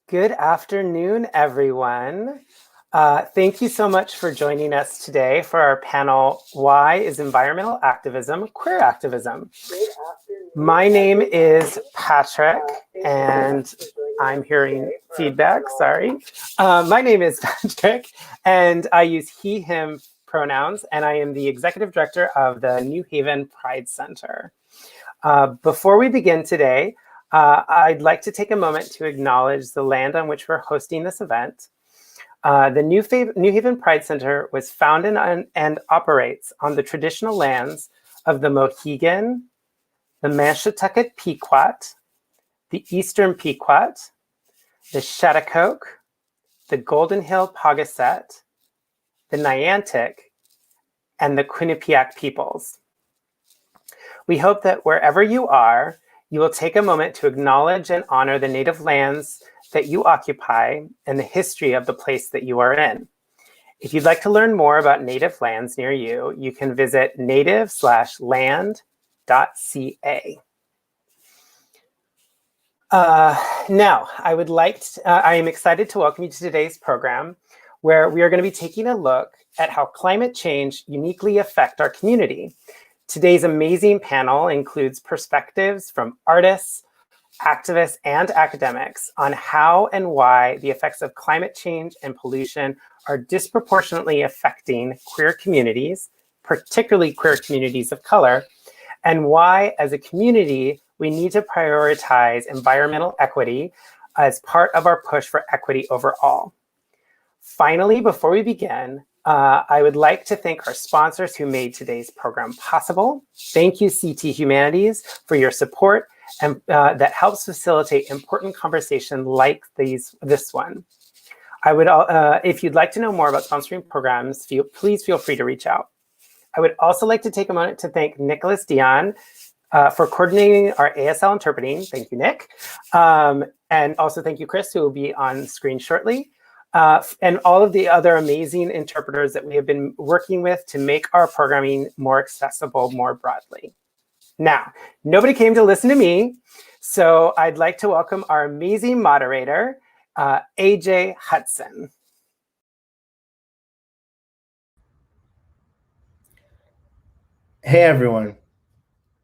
Good afternoon, everyone. Thank you so much for joining us today for our panel, Why is Environmental Activism Queer Activism? My name is Patrick, and I'm hearing feedback, sorry. My name is Patrick, and I use he, him pronouns, and I am the Executive Director of the New Haven Pride Center. Before we begin today, I'd like to take a moment to acknowledge the land on which we're hosting this event. The New Haven Pride Center was founded and operates on the traditional lands of the Mohegan, the Mashantucket Pequot, the Eastern Pequot, the Shattuck, the Golden Hill Pawcasset, the Niantic, and the Quinnipiac peoples. We hope that wherever you are, you will take a moment to acknowledge and honor the native lands that you occupy and the history of the place that you are in. If you'd like to learn more about native lands near you, you can visit native/land.ca. Now, I am excited to welcome you to today's program, where we are going to be taking a look at how climate change uniquely affects our community. Today's amazing panel includes perspectives from artists, activists, and academics on how and why the effects of climate change and pollution are disproportionately affecting queer communities, particularly queer communities of color, and why, as a community, we need to prioritize environmental equity as part of our push for equity overall. Finally, before we begin, I would like to thank our sponsors who made today's program possible. Thank you, CT Humanities, for your support and that helps facilitate important conversation like this one. If you'd like to know more about sponsoring programs, please feel free to reach out. I would also like to take a moment to thank Nicholas Dion for coordinating our ASL interpreting. Thank you, Nick. And also thank you, Chris, who will be on screen shortly. And all of the other amazing interpreters that we have been working with to make our programming more accessible more broadly. Now, nobody came to listen to me, so I'd like to welcome our amazing moderator, AJ Hudson. Hey, everyone.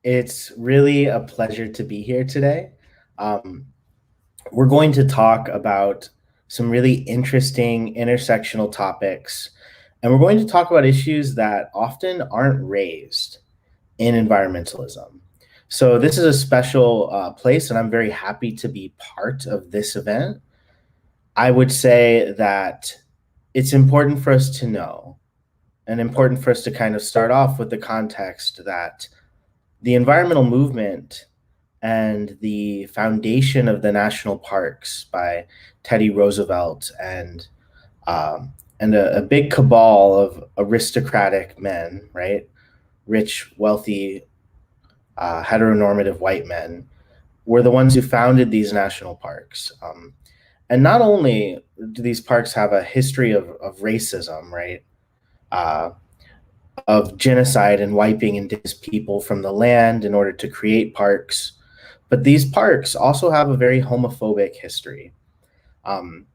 It's really a pleasure to be here today. We're going to talk about some really interesting intersectional topics, and we're going to talk about issues that often aren't raised in environmentalism. So this is a special place, and I'm very happy to be part of this event. I would say that it's important for us to know, and important for us to kind of start off with the context that the environmental movement and the foundation of the national parks by Teddy Roosevelt and a big cabal of aristocratic men, right? Rich, wealthy, heteronormative white men were the ones who founded these national parks. And not only do these parks have a history of racism, right? Of genocide and wiping indigenous people from the land in order to create parks, but these parks also have a very homophobic history. And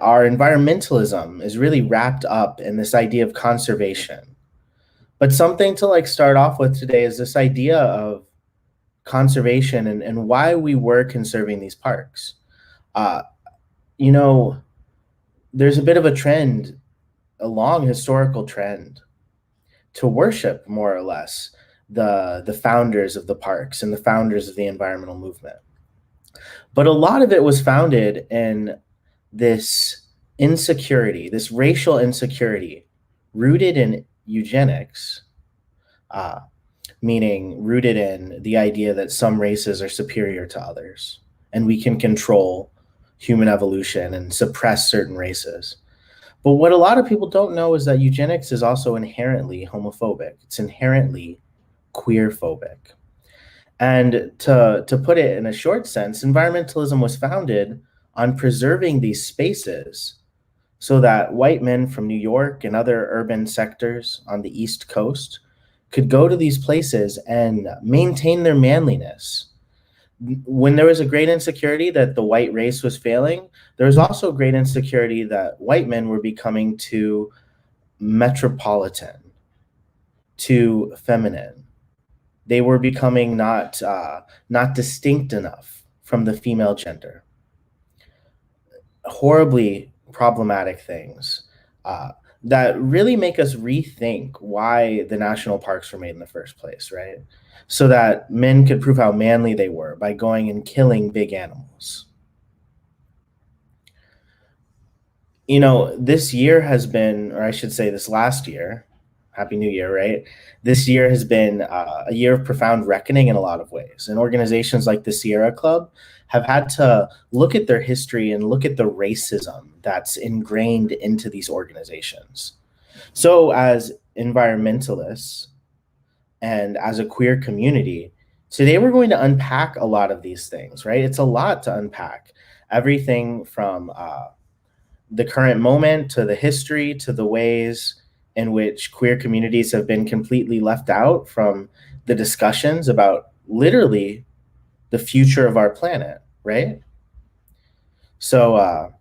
our environmentalism is really wrapped up in this idea of conservation. But something to start off with today is this idea of conservation and why we were conserving these parks. There's a bit of a trend, a long historical trend, to worship more or less the founders of the parks and the founders of the environmental movement. But a lot of it was founded in this insecurity, this racial insecurity, rooted in eugenics, meaning rooted in the idea that some races are superior to others, and we can control human evolution and suppress certain races. But what a lot of people don't know is that eugenics is also inherently homophobic. It's inherently queer-phobic. And to put it in a short sense, environmentalism was founded on preserving these spaces so that white men from New York and other urban sectors on the East Coast could go to these places and maintain their manliness, when there was a great insecurity that the white race was failing, there was also great insecurity that white men were becoming too metropolitan, too feminine. They were becoming not distinct enough from the female gender. Horribly problematic things that really make us rethink why the national parks were made in the first place, right? So that men could prove how manly they were by going and killing big animals. You know, this year has been, or I should say this last year, Happy New Year, right? This year has been a year of profound reckoning in a lot of ways. And organizations like the Sierra Club have had to look at their history and look at the racism that's ingrained into these organizations. So as environmentalists and as a queer community, today we're going to unpack a lot of these things, right? It's a lot to unpack. Everything from the current moment to the history to the ways in which queer communities have been completely left out from the discussions about literally the future of our planet, right? So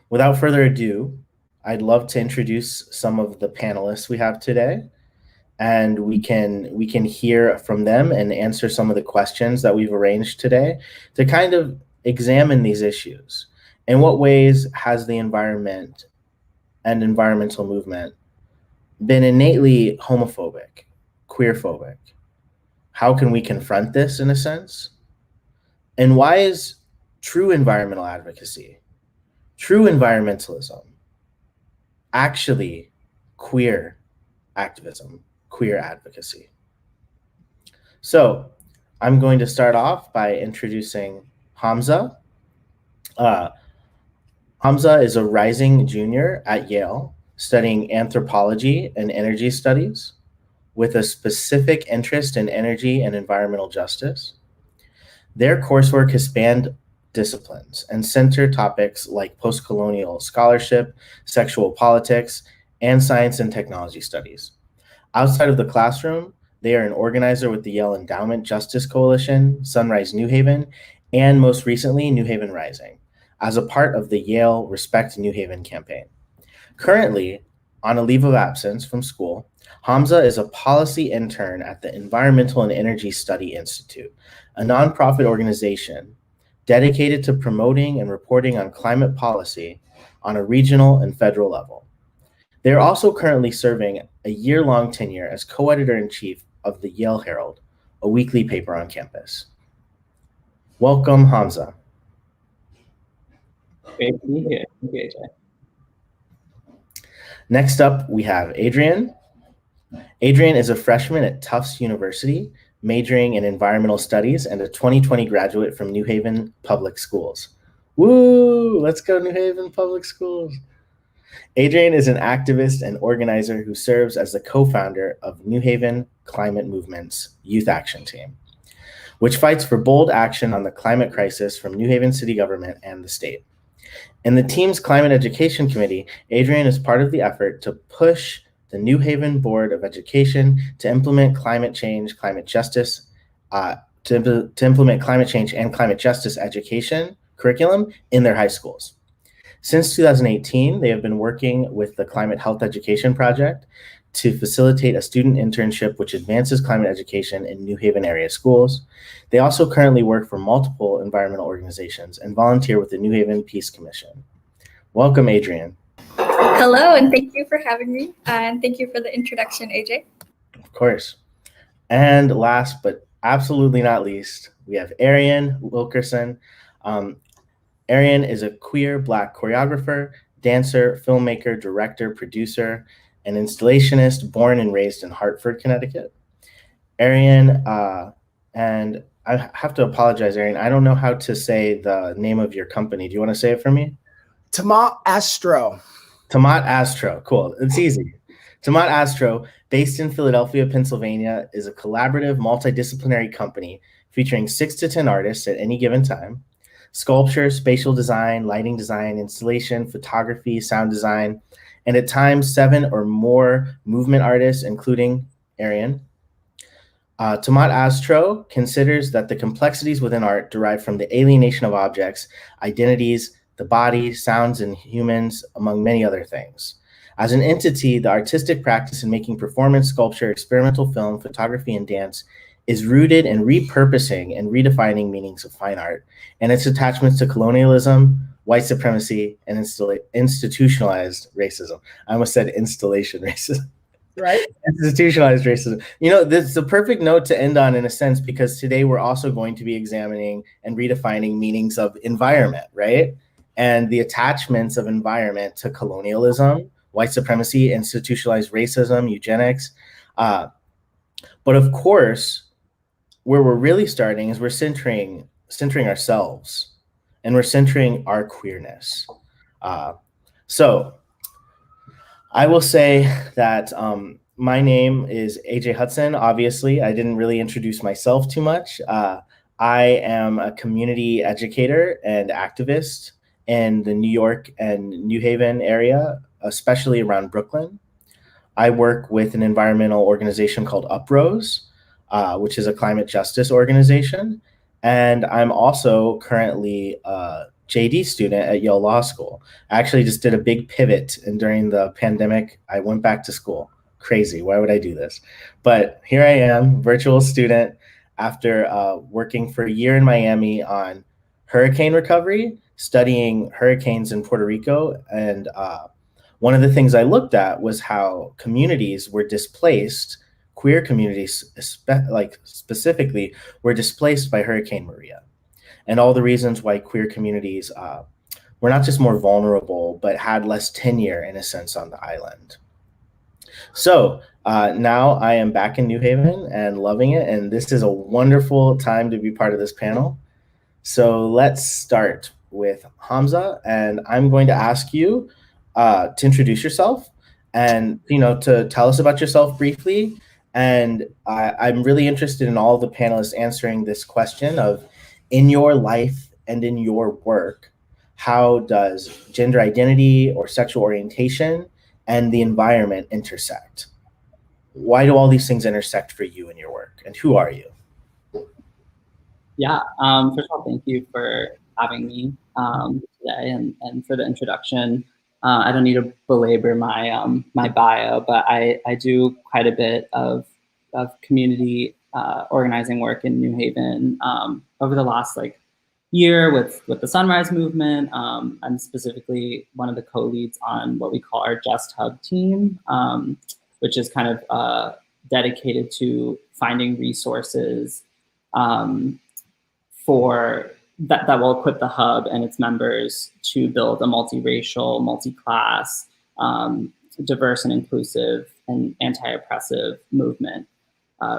without further ado, I'd love to introduce some of the panelists we have today, and we can hear from them and answer some of the questions that we've arranged today to kind of examine these issues. In what ways has the environment and environmental movement been innately homophobic, queerphobic? How can we confront this in a sense? And why is true environmental advocacy, true environmentalism, actually queer activism, queer advocacy? So I'm going to start off by introducing Hamzah. Hamzah is a rising junior at Yale, studying anthropology and energy studies with a specific interest in energy and environmental justice. Their coursework has spanned disciplines and centered topics like post-colonial scholarship, sexual politics, and science and technology studies. Outside of the classroom, they are an organizer with the Yale Endowment Justice Coalition, Sunrise New Haven, and most recently, New Haven Rising, as a part of the Yale Respect New Haven campaign. Currently, on a leave of absence from school, Hamzah is a policy intern at the Environmental and Energy Study Institute, a nonprofit organization dedicated to promoting and reporting on climate policy on a regional and federal level. They are also currently serving a year-long tenure as co-editor-in-chief of the Yale Herald, a weekly paper on campus. Welcome, Hamzah. Great to be here. Thank you, AJ. Next up, we have Adrian. Adrian is a freshman at Tufts University, majoring in environmental studies and a 2020 graduate from New Haven Public Schools. Woo! Let's go, New Haven Public Schools. Adrian is an activist and organizer who serves as the co-founder of New Haven Climate Movement's Youth Action Team, which fights for bold action on the climate crisis from New Haven city government and the state. In the team's Climate Education Committee, Adrian is part of the effort to push the New Haven Board of Education to implement climate change, climate justice, to implement climate change and climate justice education curriculum in their high schools. Since 2018, they have been working with the Climate Health Education Project to facilitate a student internship which advances climate education in New Haven area schools. They also currently work for multiple environmental organizations and volunteer with the New Haven Peace Commission. Welcome, Adrian. Hello, and thank you for having me. And thank you for the introduction, AJ. Of course. And last but absolutely not least, we have Arien Wilkerson. Arien is a queer Black choreographer, dancer, filmmaker, director, producer, and installationist born and raised in Hartford, Connecticut. Arien, and I have to apologize, Arien, I don't know how to say the name of your company. Do you want to say it for me? Tomat Astro. Tomat Astro, cool, it's easy. Tomat Astro, based in Philadelphia, Pennsylvania, is a collaborative multidisciplinary company featuring 6 to 10 artists at any given time. Sculpture, spatial design, lighting design, installation, photography, sound design, and at times 7 or more movement artists, including Arien. Tamat Astro considers that the complexities within art derive from the alienation of objects, identities, the body, sounds, and humans, among many other things. As an entity, the artistic practice in making performance, sculpture, experimental film, photography, and dance is rooted in repurposing and redefining meanings of fine art and its attachments to colonialism, white supremacy, and institutionalized racism. I almost said installation racism. Right? Institutionalized racism. You know, this is a perfect note to end on in a sense, because today we're also going to be examining and redefining meanings of environment, right? And the attachments of environment to colonialism, white supremacy, institutionalized racism, eugenics. But of course, where we're really starting is we're centering ourselves, and we're centering our queerness. So I will say that my name is AJ Hudson. Obviously, I didn't really introduce myself too much. I am a community educator and activist in the New York and New Haven area, especially around Brooklyn. I work with an environmental organization called Uprose, which is a climate justice organization. And I'm also currently a JD student at Yale Law School. I actually just did a big pivot, and during the pandemic, I went back to school. Crazy, why would I do this? But here I am, virtual student, after working for a year in Miami on hurricane recovery, studying hurricanes in Puerto Rico. And one of the things I looked at was how communities were displaced, queer communities specifically, were displaced by Hurricane Maria. And all the reasons why queer communities were not just more vulnerable, but had less tenure, in a sense, on the island. So now I am back in New Haven and loving it. And this is a wonderful time to be part of this panel. So let's start with Hamzah. And I'm going to ask you to introduce yourself and, to tell us about yourself briefly. And I'm really interested in all the panelists answering this question of, in your life and in your work, how does gender identity or sexual orientation and the environment intersect? Why do all these things intersect for you in your work, and who are you? Yeah, first of all, thank you for having me today and for the introduction. I don't need to belabor my my bio, but I do quite a bit of community organizing work in New Haven over the last year with the Sunrise Movement. I'm specifically one of the co-leads on what we call our Just Hub team, which is kind of dedicated to finding resources for that will equip the hub and its members to build a multiracial, multi-class, diverse and inclusive and anti-oppressive movement,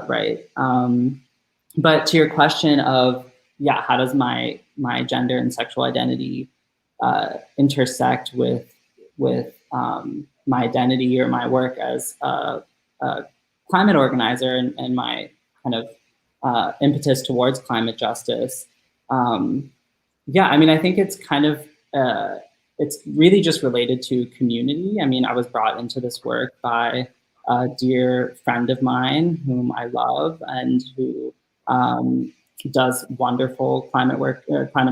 right? But to your question of, how does my gender and sexual identity intersect with my identity or my work as a climate organizer and my kind of impetus towards climate justice? I mean, I think it's kind of, it's really just related to community. I mean, I was brought into this work by a dear friend of mine whom I love and who does wonderful climate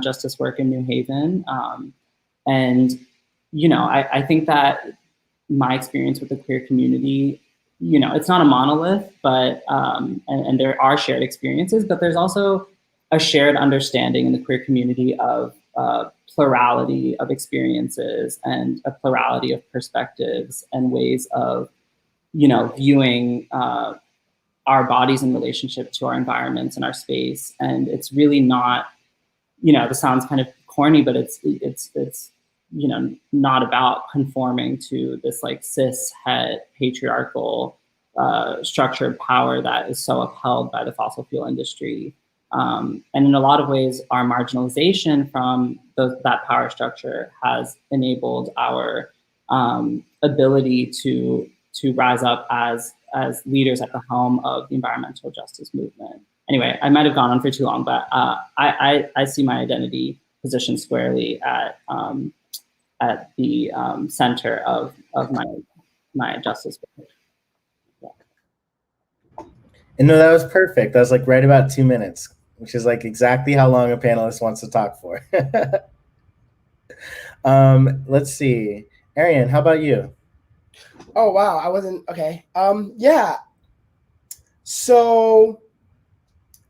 justice work in New Haven. And, I think that my experience with the queer community, it's not a monolith, but, and there are shared experiences, but there's also a shared understanding in the queer community of plurality of experiences and a plurality of perspectives and ways of, viewing our bodies in relationship to our environments and our space. And it's really not, this sounds kind of corny, but it's not about conforming to this cis het patriarchal structured power that is so upheld by the fossil fuel industry. And in a lot of ways, our marginalization from that power structure has enabled our ability to rise up as leaders at the helm of the environmental justice movement. Anyway, I might have gone on for too long, but I see my identity positioned squarely at the center of my justice work. And no, that was perfect. That was like right about 2 minutes, which is like exactly how long a panelist wants to talk for. Let's see. Arien, how about you? Oh wow, I wasn't okay. Yeah. So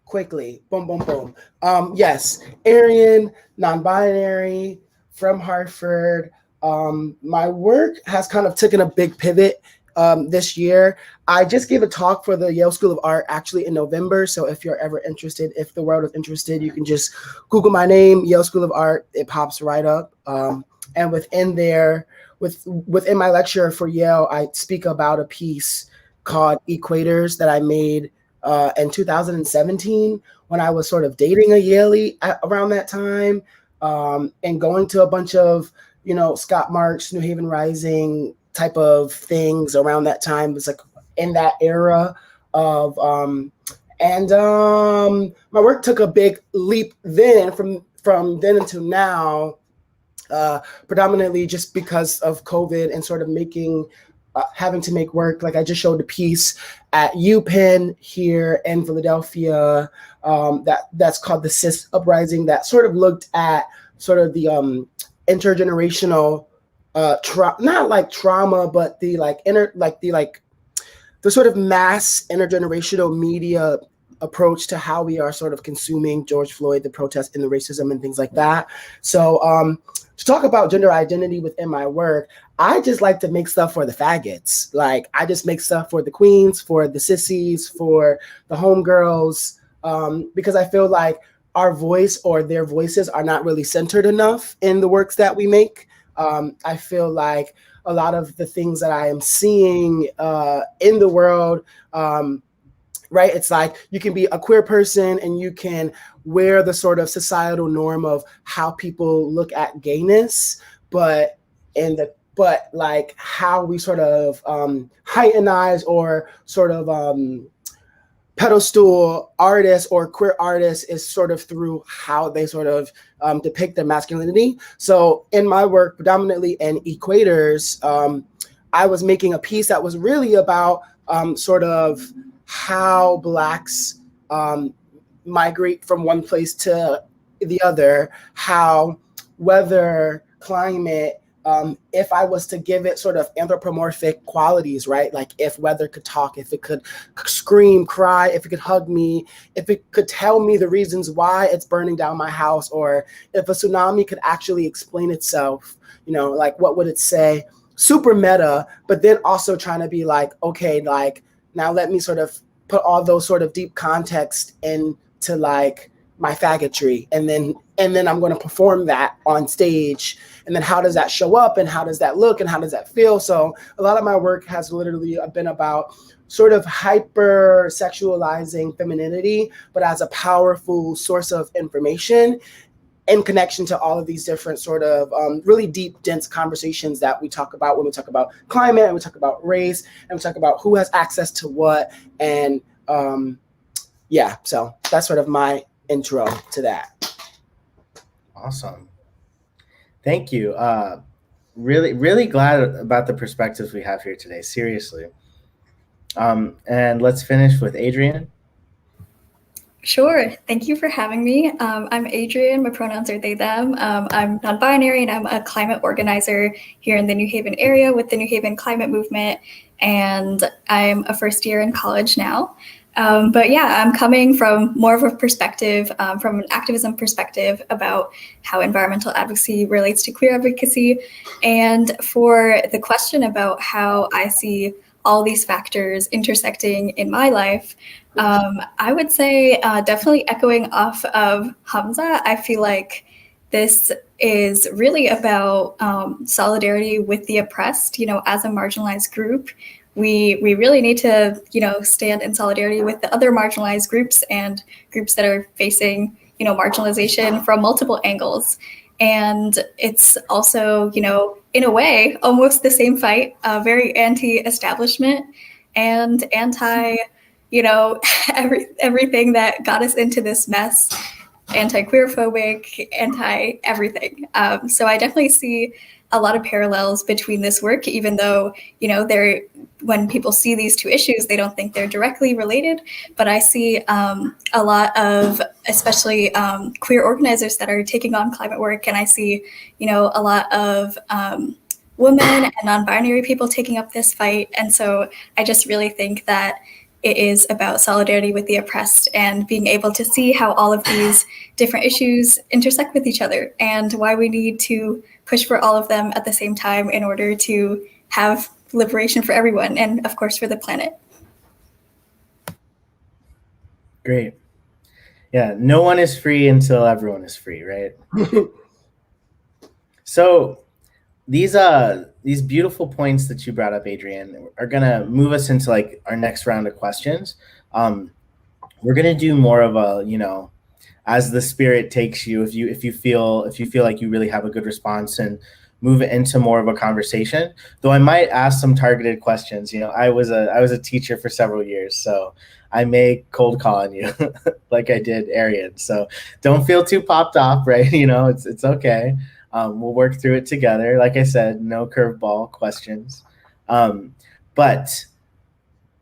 quickly, boom, boom, boom. Yes, Arien, non-binary, from Hartford. My work has kind of taken a big pivot this year. I just gave a talk for the Yale School of Art actually in November. So if you're ever interested, if the world is interested, you can just Google my name, Yale School of Art. It pops right up. And within there, within my lecture for Yale, I speak about a piece called Equators that I made in 2017 when I was sort of dating a Yaley around that time, and going to a bunch of, Scott Marks, New Haven Rising type of things around that time. It was like in that era of, my work took a big leap then from then until now, predominantly just because of COVID and sort of having to make work. Like I just showed a piece at UPenn here in Philadelphia that's called the Cis Uprising, that sort of looked at sort of the intergenerational not like trauma, but the the sort of mass intergenerational media approach to how we are sort of consuming George Floyd, the protests and the racism and things like that. So to talk about gender identity within my work, I just like to make stuff for the faggots. Like I just make stuff for the queens, for the sissies, for the homegirls, because I feel like our voice or their voices are not really centered enough in the works that we make. I feel like a lot of the things that I am seeing in the world, right? It's like you can be a queer person and you can wear the sort of societal norm of how people look at gayness, but like how we sort of heightenize or sort of pedestal artists or queer artists is sort of through how they sort of depict their masculinity. So in my work, predominantly in Equators, I was making a piece that was really about sort of how Blacks migrate from one place to the other, how weather, climate, if I was to give it sort of anthropomorphic qualities, right? Like if weather could talk, if it could scream, cry, if it could hug me, if it could tell me the reasons why it's burning down my house, or if a tsunami could actually explain itself, like what would it say? Super meta, but then also trying to be like, okay, like now let me sort of put all those sort of deep context into like my faggotry, and then I'm going to perform that on stage. And then how does that show up, and how does that look, and how does that feel? So a lot of my work has literally been about sort of hyper sexualizing femininity, but as a powerful source of information in connection to all of these different sort of really deep, dense conversations that we talk about when we talk about climate, and we talk about race, and we talk about who has access to what. And yeah, so that's sort of my intro to that. Awesome. Thank you. Really, really glad about the perspectives we have here today, seriously. And let's finish with Adrian. Sure. Thank you for having me. I'm Adrian. My pronouns are they, them. I'm non-binary, and I'm a climate organizer here in the New Haven area with the New Haven Climate Movement. And I'm a first year in college now. But yeah, I'm coming from more of a perspective, from an activism perspective about how environmental advocacy relates to queer advocacy. And for the question about how I see all these factors intersecting in my life, I would say definitely echoing off of Hamzah, I feel like this is really about solidarity with the oppressed. As a marginalized group, we really need to, stand in solidarity with the other marginalized groups and groups that are facing, marginalization from multiple angles. And it's also, in a way, almost the same fight, very anti-establishment and anti, everything that got us into this mess. anti-queerphobic, anti-everything. So I definitely see a lot of parallels between this work, even though, when people see these two issues, they don't think they're directly related. But I see a lot of, especially queer organizers that are taking on climate work, and I see, a lot of women and non-binary people taking up this fight. And so I just really think that it is about solidarity with the oppressed and being able to see how all of these different issues intersect with each other, and why we need to push for all of them at the same time in order to have liberation for everyone, and of course for the planet. Great. Yeah, no one is free until everyone is free, right? So these beautiful points that you brought up, Adrian, are gonna move us into like our next round of questions. We're gonna do more of a, as the spirit takes you, if you feel like you really have a good response, and move it into more of a conversation. Though I might ask some targeted questions. I was a teacher for several years, so I may cold call on you like I did Arien. So don't feel too popped off, right? It's okay. We'll work through it together. Like I said, no curveball questions. But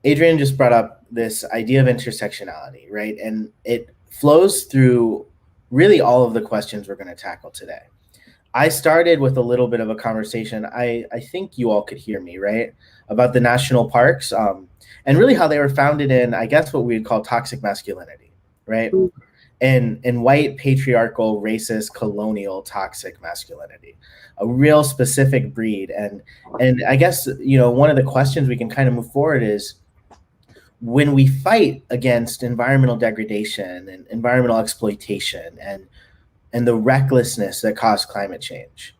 Adrian just brought up this idea of intersectionality, right? And it flows through really all of the questions we're going to tackle today. I started with a little bit of a conversation. I think you all could hear me, right? About the national parks, and really how they were founded in, I guess, what we would call toxic masculinity, right? And white, patriarchal, racist, colonial, toxic masculinity, a real specific breed. And I guess, one of the questions we can kind of move forward is, when we fight against environmental degradation and environmental exploitation and the recklessness that caused climate change,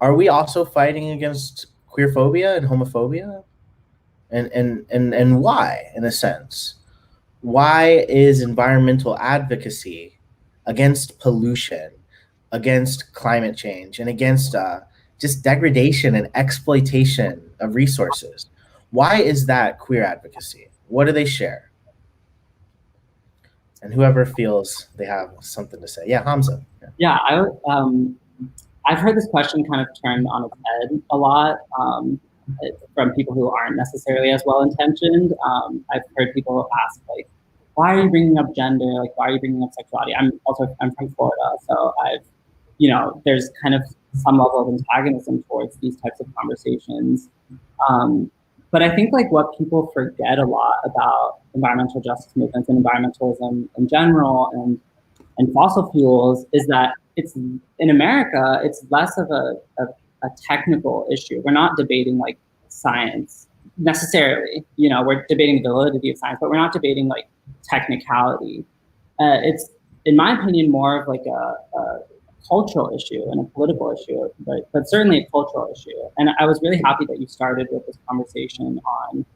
are we also fighting against queerphobia and homophobia? And why, in a sense? Why is environmental advocacy against pollution, against climate change, and against just degradation and exploitation of resources? Why is that queer advocacy? What do they share? And whoever feels they have something to say. Yeah, Hamzah. Yeah, I've heard this question kind of turned on its head a lot from people who aren't necessarily as well-intentioned. I've heard people ask, like, why are you bringing up gender? Like, why are you bringing up sexuality? I'm from Florida, so there's kind of some level of antagonism towards these types of conversations. But I think like what people forget a lot about environmental justice movements and environmentalism in general and fossil fuels is that it's in America, it's less of a technical issue. We're not debating like science necessarily, we're debating the validity of science, but we're not debating like technicality. It's, in my opinion, more of like a cultural issue and a political issue, but certainly a cultural issue. And I was really happy that you started with this conversation on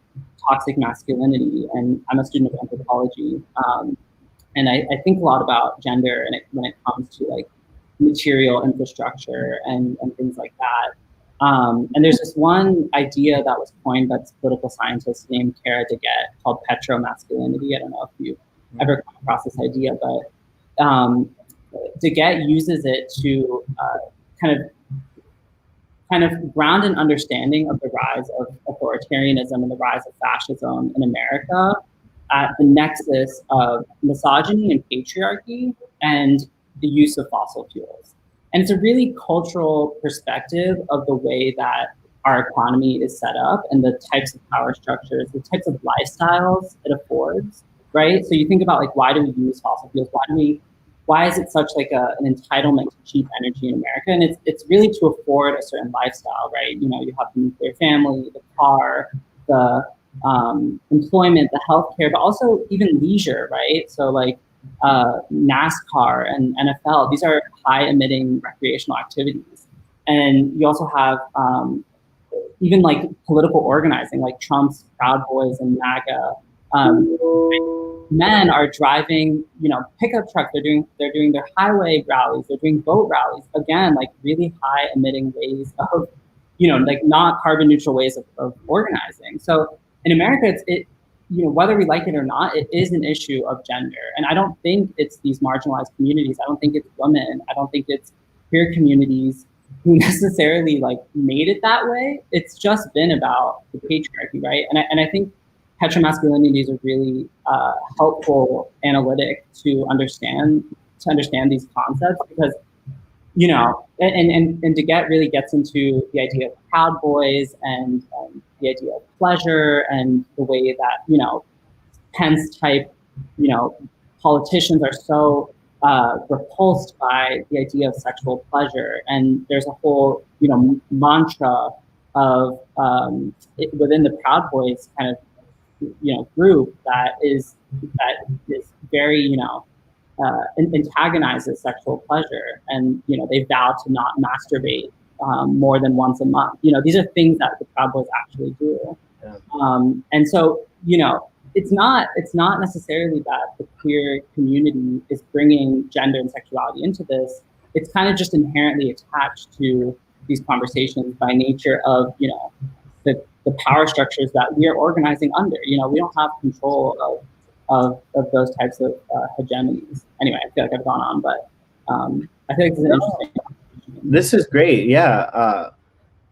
toxic masculinity. And I'm a student of anthropology, and I think a lot about gender when it comes to like material infrastructure and things like that. And there's this one idea that was coined by this political scientist named Kara Daggett called petromasculinity. I don't know if you've ever come across this idea, but Daggett uses it to kind of ground an understanding of the rise of authoritarianism and the rise of fascism in America at the nexus of misogyny and patriarchy and the use of fossil fuels. And it's a really cultural perspective of the way that our economy is set up and the types of power structures, the types of lifestyles it affords, right? So you think about like, why do we use fossil fuels? Why is it such like an entitlement to cheap energy in America? And it's really to afford a certain lifestyle, right? You have the nuclear family, the car, the employment, the healthcare, but also even leisure, right? So like NASCAR and NFL, these are high emitting recreational activities. And you also have even like political organizing, like Trump's Proud Boys and MAGA. Men are driving, pickup trucks. They're doing their highway rallies. They're doing boat rallies. Again, like really high emitting ways of, like not carbon neutral ways of organizing. So in America, whether we like it or not, it is an issue of gender. And I don't think it's these marginalized communities. I don't think it's women. I don't think it's queer communities who necessarily like made it that way. It's just been about the patriarchy, right? And I think heteromasculinity is a really helpful analytic to understand these concepts, because and to really gets into the idea of Proud Boys and the idea of pleasure and the way that Pence type politicians are so repulsed by the idea of sexual pleasure. And there's a whole mantra of within the Proud Boys kind of group that is very antagonizes sexual pleasure, and they vow to not masturbate more than once a month. These are things that the Proud Boys actually do. Yeah. And so it's not necessarily that the queer community is bringing gender and sexuality into this. It's kind of just inherently attached to these conversations by nature of the power structures that we are organizing under. We don't have control of those types of hegemonies. Anyway, I feel like I've gone on, but I feel like this is interesting. This is great. Yeah.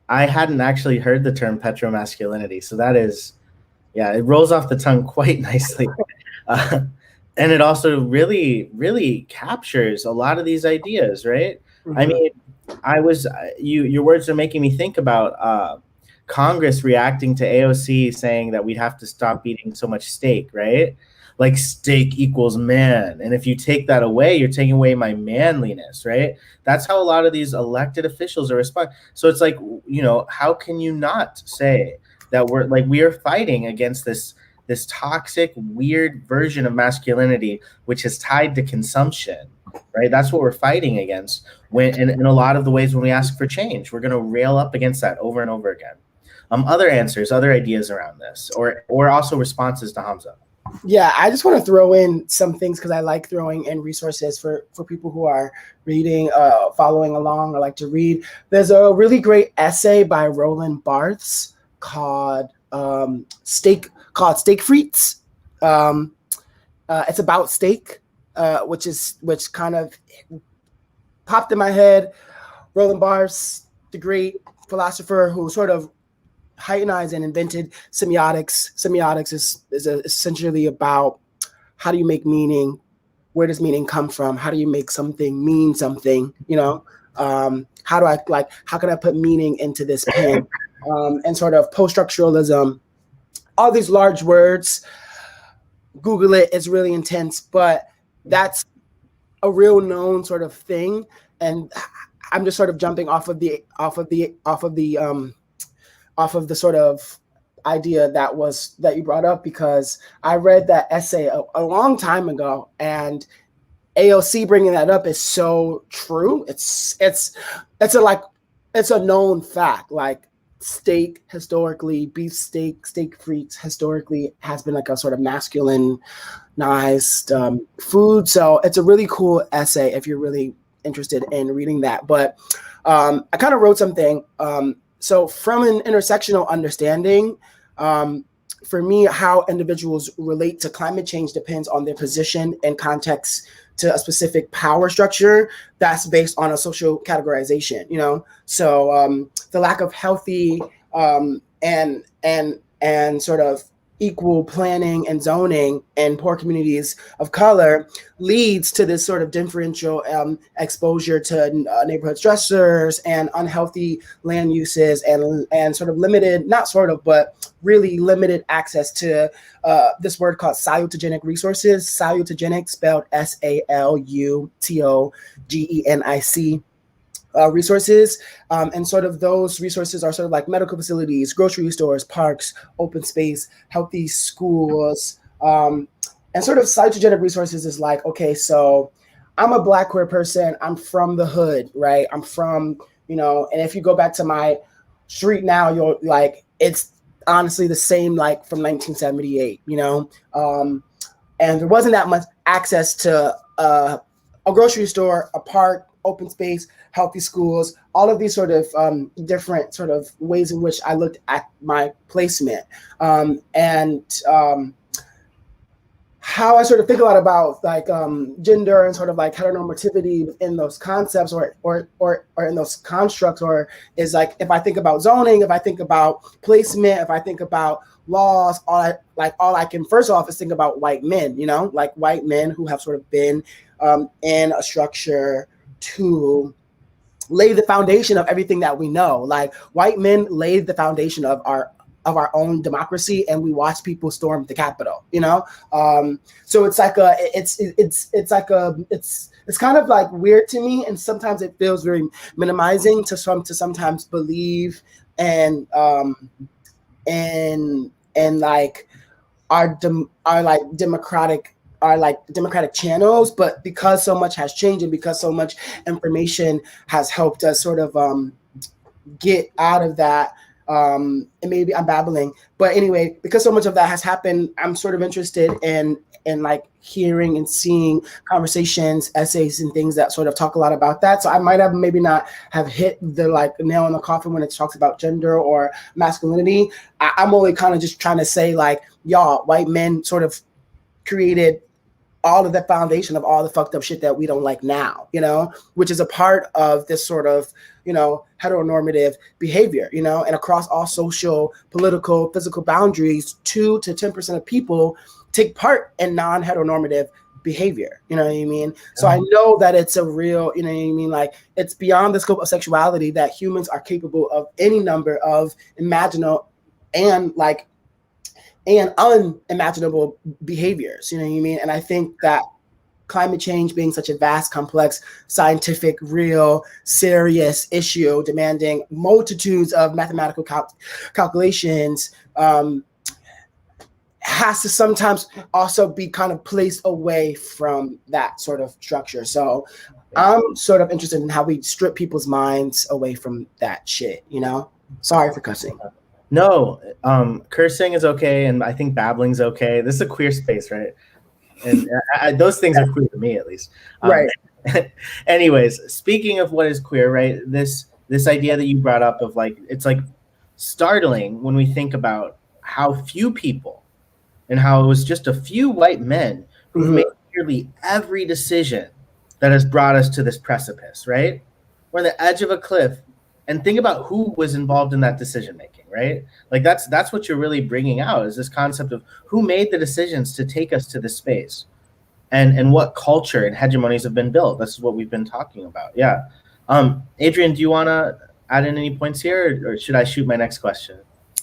I hadn't actually heard the term petromasculinity. So that is, it rolls off the tongue quite nicely. And it also really, really captures a lot of these ideas, right? Mm-hmm. I mean, your words are making me think about Congress reacting to AOC saying that we'd have to stop eating so much steak, right? Like steak equals man. And if you take that away, you're taking away my manliness, right? That's how a lot of these elected officials are responding. So it's like, how can you not say that we are fighting against this toxic, weird version of masculinity, which is tied to consumption, right? That's what we're fighting against. In a lot of the ways when we ask for change, we're going to rail up against that over and over again. Other answers, other ideas around this, or also responses to Hamzah. Yeah, I just want to throw in some things because I like throwing in resources for people who are reading, following along, or like to read. There's a really great essay by Roland Barthes called Steak Frites. It's about steak, which kind of popped in my head. Roland Barthes, the great philosopher who sort of heightenized and invented semiotics. Semiotics is essentially about how do you make meaning? Where does meaning come from? How do you make something mean something? How can I put meaning into this pen? And sort of post-structuralism, all these large words. Google it; it's really intense, but that's a real known sort of thing. And I'm just sort of jumping off of the sort of idea that you brought up, because I read that essay a long time ago, and AOC bringing that up is so true. It's a known fact. Like steak historically, beef steak frites historically has been like a sort of masculinized food. So it's a really cool essay if you're really interested in reading that. But I kind of wrote something. So from an intersectional understanding, for me, how individuals relate to climate change depends on their position and context to a specific power structure that's based on a social categorization, So the lack of healthy and sort of equal planning and zoning in poor communities of color leads to this sort of differential exposure to neighborhood stressors and unhealthy land uses and sort of limited, not sort of, but really limited access to this word called salutogenic resources. Salutogenic spelled SALUTOGENIC. Resources, and sort of those resources are sort of like medical facilities, grocery stores, parks, open space, healthy schools, and sort of salutogenic resources is like, okay, so I'm a Black queer person, I'm from the hood, right? I'm from, and if you go back to my street now, you'll like, it's honestly the same like from 1978, and there wasn't that much access to a grocery store, a park, open space, healthy schools, all of these sort of different sort of ways in which I looked at my placement. And how I sort of think a lot about like gender and sort of like heteronormativity in those concepts or in those constructs, or is like if I think about zoning, if I think about placement, if I think about laws, all I can first off is think about white men, you know, like white men who have sort of been in a structure to lay the foundation of everything that we know. Like white men laid the foundation of our own democracy, and we watch people storm the Capitol, you know? So it's like it's kind of like weird to me, and sometimes it feels very minimizing to sometimes believe and like our democratic channels, but because so much has changed and because so much information has helped us sort of get out of that. And maybe I'm babbling, but anyway, because so much of that has happened, I'm sort of interested in like hearing and seeing conversations, essays, and things that sort of talk a lot about that. So I might have maybe not have hit the like nail in the coffin when it talks about gender or masculinity. I'm only kind of just trying to say like, y'all, white men sort of created all of the foundation of all the fucked up shit that we don't like now, you know, which is a part of this sort of, you know, heteronormative behavior, you know, and across all social, political, physical boundaries, 2 to 10% of people take part in non-heteronormative behavior, you know what I mean? So I know that it's a real, you know what I mean? Like it's beyond the scope of sexuality that humans are capable of any number of imaginable and unimaginable behaviors, you know what I mean? And I think that climate change being such a vast, complex, scientific, real, serious issue demanding multitudes of mathematical calculations has to sometimes also be kind of placed away from that sort of structure. So I'm sort of interested in how we strip people's minds away from that shit, you know? Sorry for cussing. No, cursing is okay, and I think babbling's okay. This is a queer space, right? And those things are queer to me, at least. Right. Anyways, speaking of what is queer, right? This idea that you brought up of like, it's like startling when we think about how few people and how it was just a few white men who've made nearly every decision that has brought us to this precipice, right? We're on the edge of a cliff, and think about who was involved in that decision making, right? Like that's what you're really bringing out, is this concept of who made the decisions to take us to this space, and what culture and hegemonies have been built. This is what we've been talking about. Yeah. Adrian, do you want to add in any points here, or should I shoot my next question?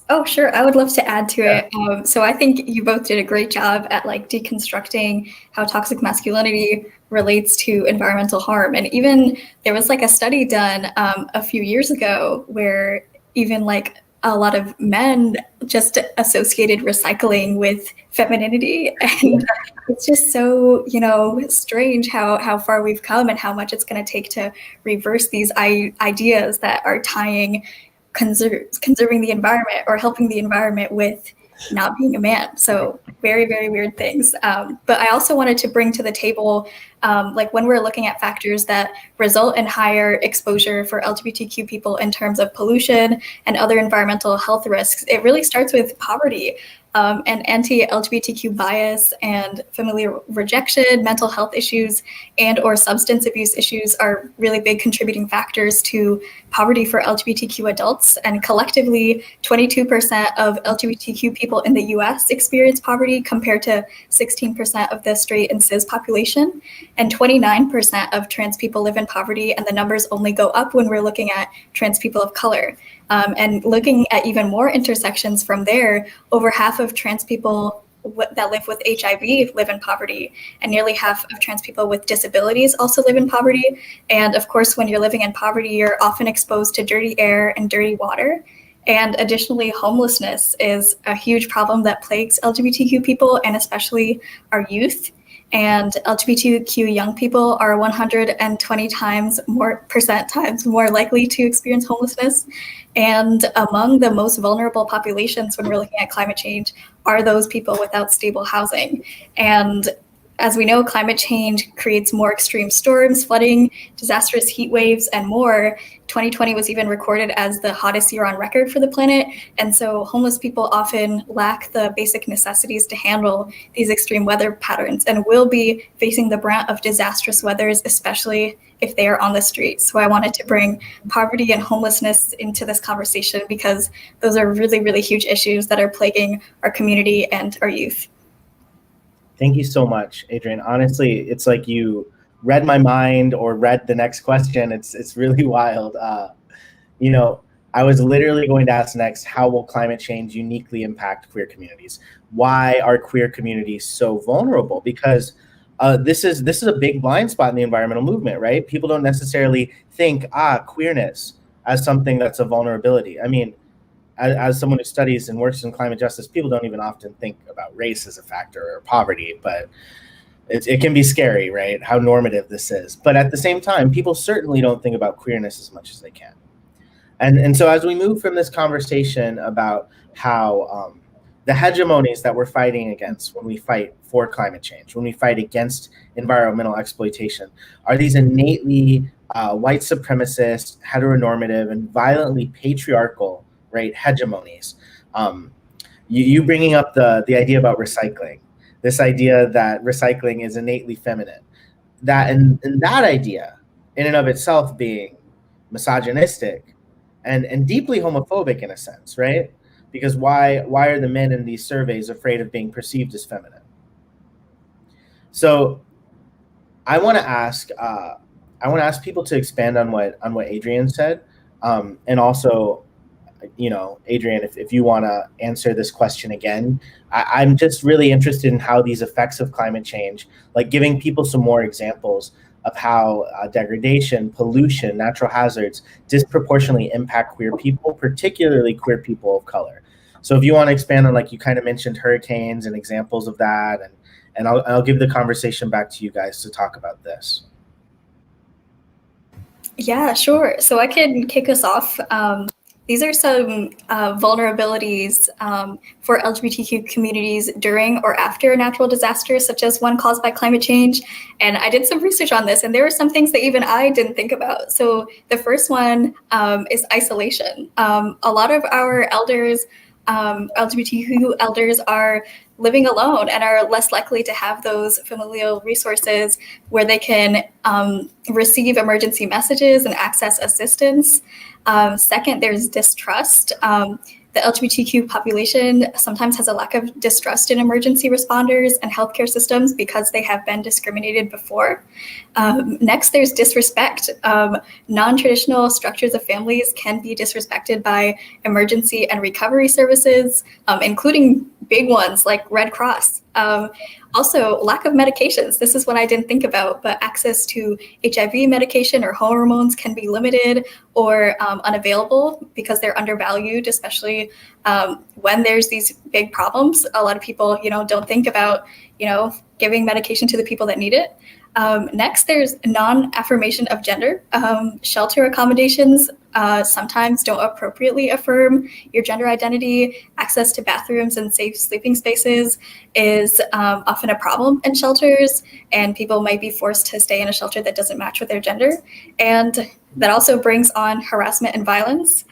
Oh, sure. I would love to add to it. So I think you both did a great job at like deconstructing how toxic masculinity relates to environmental harm. And even there was like a study done a few years ago where even like a lot of men just associated recycling with femininity. And it's just so, you know, strange how far we've come and how much it's going to take to reverse these ideas that are tying conserving the environment or helping the environment with not being a man. So very, very weird things. But I also wanted to bring to the table, like when we're looking at factors that result in higher exposure for LGBTQ people in terms of pollution and other environmental health risks, it really starts with poverty. And anti-LGBTQ bias and familial rejection, mental health issues, and or substance abuse issues are really big contributing factors to poverty for LGBTQ adults. And collectively, 22% of LGBTQ people in the US experience poverty compared to 16% of the straight and cis population. And 29% of trans people live in poverty, and the numbers only go up when we're looking at trans people of color. And looking at even more intersections from there, over half of trans people that live with HIV live in poverty, and nearly half of trans people with disabilities also live in poverty. And of course, when you're living in poverty, you're often exposed to dirty air and dirty water. And additionally, homelessness is a huge problem that plagues LGBTQ people, and especially our youth. And LGBTQ young people are 120 times more likely to experience homelessness. And among the most vulnerable populations when we're looking at climate change are those people without stable housing. And As we know, climate change creates more extreme storms, flooding, disastrous heat waves, and more. 2020 was even recorded as the hottest year on record for the planet. And so homeless people often lack the basic necessities to handle these extreme weather patterns and will be facing the brunt of disastrous weathers, especially if they are on the street. So I wanted to bring poverty and homelessness into this conversation because those are really, really huge issues that are plaguing our community and our youth. Thank you so much, Adrian. Honestly, it's like you read my mind or read the next question. It's really wild. You know, I was literally going to ask next, how will climate change uniquely impact queer communities? Why are queer communities so vulnerable? Because this is a big blind spot in the environmental movement, right? People don't necessarily think, queerness as something that's a vulnerability. I mean, as someone who studies and works in climate justice, people don't even often think about race as a factor or poverty, but it can be scary, right? How normative this is. But at the same time, people certainly don't think about queerness as much as they can. And so as we move from this conversation about how the hegemonies that we're fighting against when we fight for climate change, when we fight against environmental exploitation, are these innately white supremacist, heteronormative, and violently patriarchal, right, hegemonies. You bringing up the idea about recycling, this idea that recycling is innately feminine, and that idea in and of itself being misogynistic and deeply homophobic in a sense, right? Because why are the men in these surveys afraid of being perceived as feminine? So I want to ask people to expand on what Adrian said, and also, you know, Adrian, if you want to answer this question again, I'm just really interested in how these effects of climate change, like giving people some more examples of how degradation, pollution, natural hazards disproportionately impact queer people, particularly queer people of color. So if you want to expand on, like you kind of mentioned hurricanes and examples of that, and I'll give the conversation back to you guys to talk about this. Yeah, sure. So I can kick us off. These are some vulnerabilities for LGBTQ communities during or after a natural disaster, such as one caused by climate change. And I did some research on this, and there are some things that even I didn't think about. So the first one is isolation. A lot of our elders, LGBTQ elders, are living alone and are less likely to have those familial resources where they can receive emergency messages and access assistance. Second, there's distrust. The LGBTQ population sometimes has a lack of distrust in emergency responders and healthcare systems because they have been discriminated before. Next, there's disrespect. Non-traditional structures of families can be disrespected by emergency and recovery services, including big ones like Red Cross. Also, lack of medications. This is what I didn't think about, but access to HIV medication or hormones can be limited or unavailable because they're undervalued, especially when there's these big problems. A lot of people, don't think about, giving medication to the people that need it. Next, there's non-affirmation of gender. Shelter accommodations sometimes don't appropriately affirm your gender identity. Access to bathrooms and safe sleeping spaces is often a problem in shelters, and people might be forced to stay in a shelter that doesn't match with their gender. And that also brings on harassment and violence,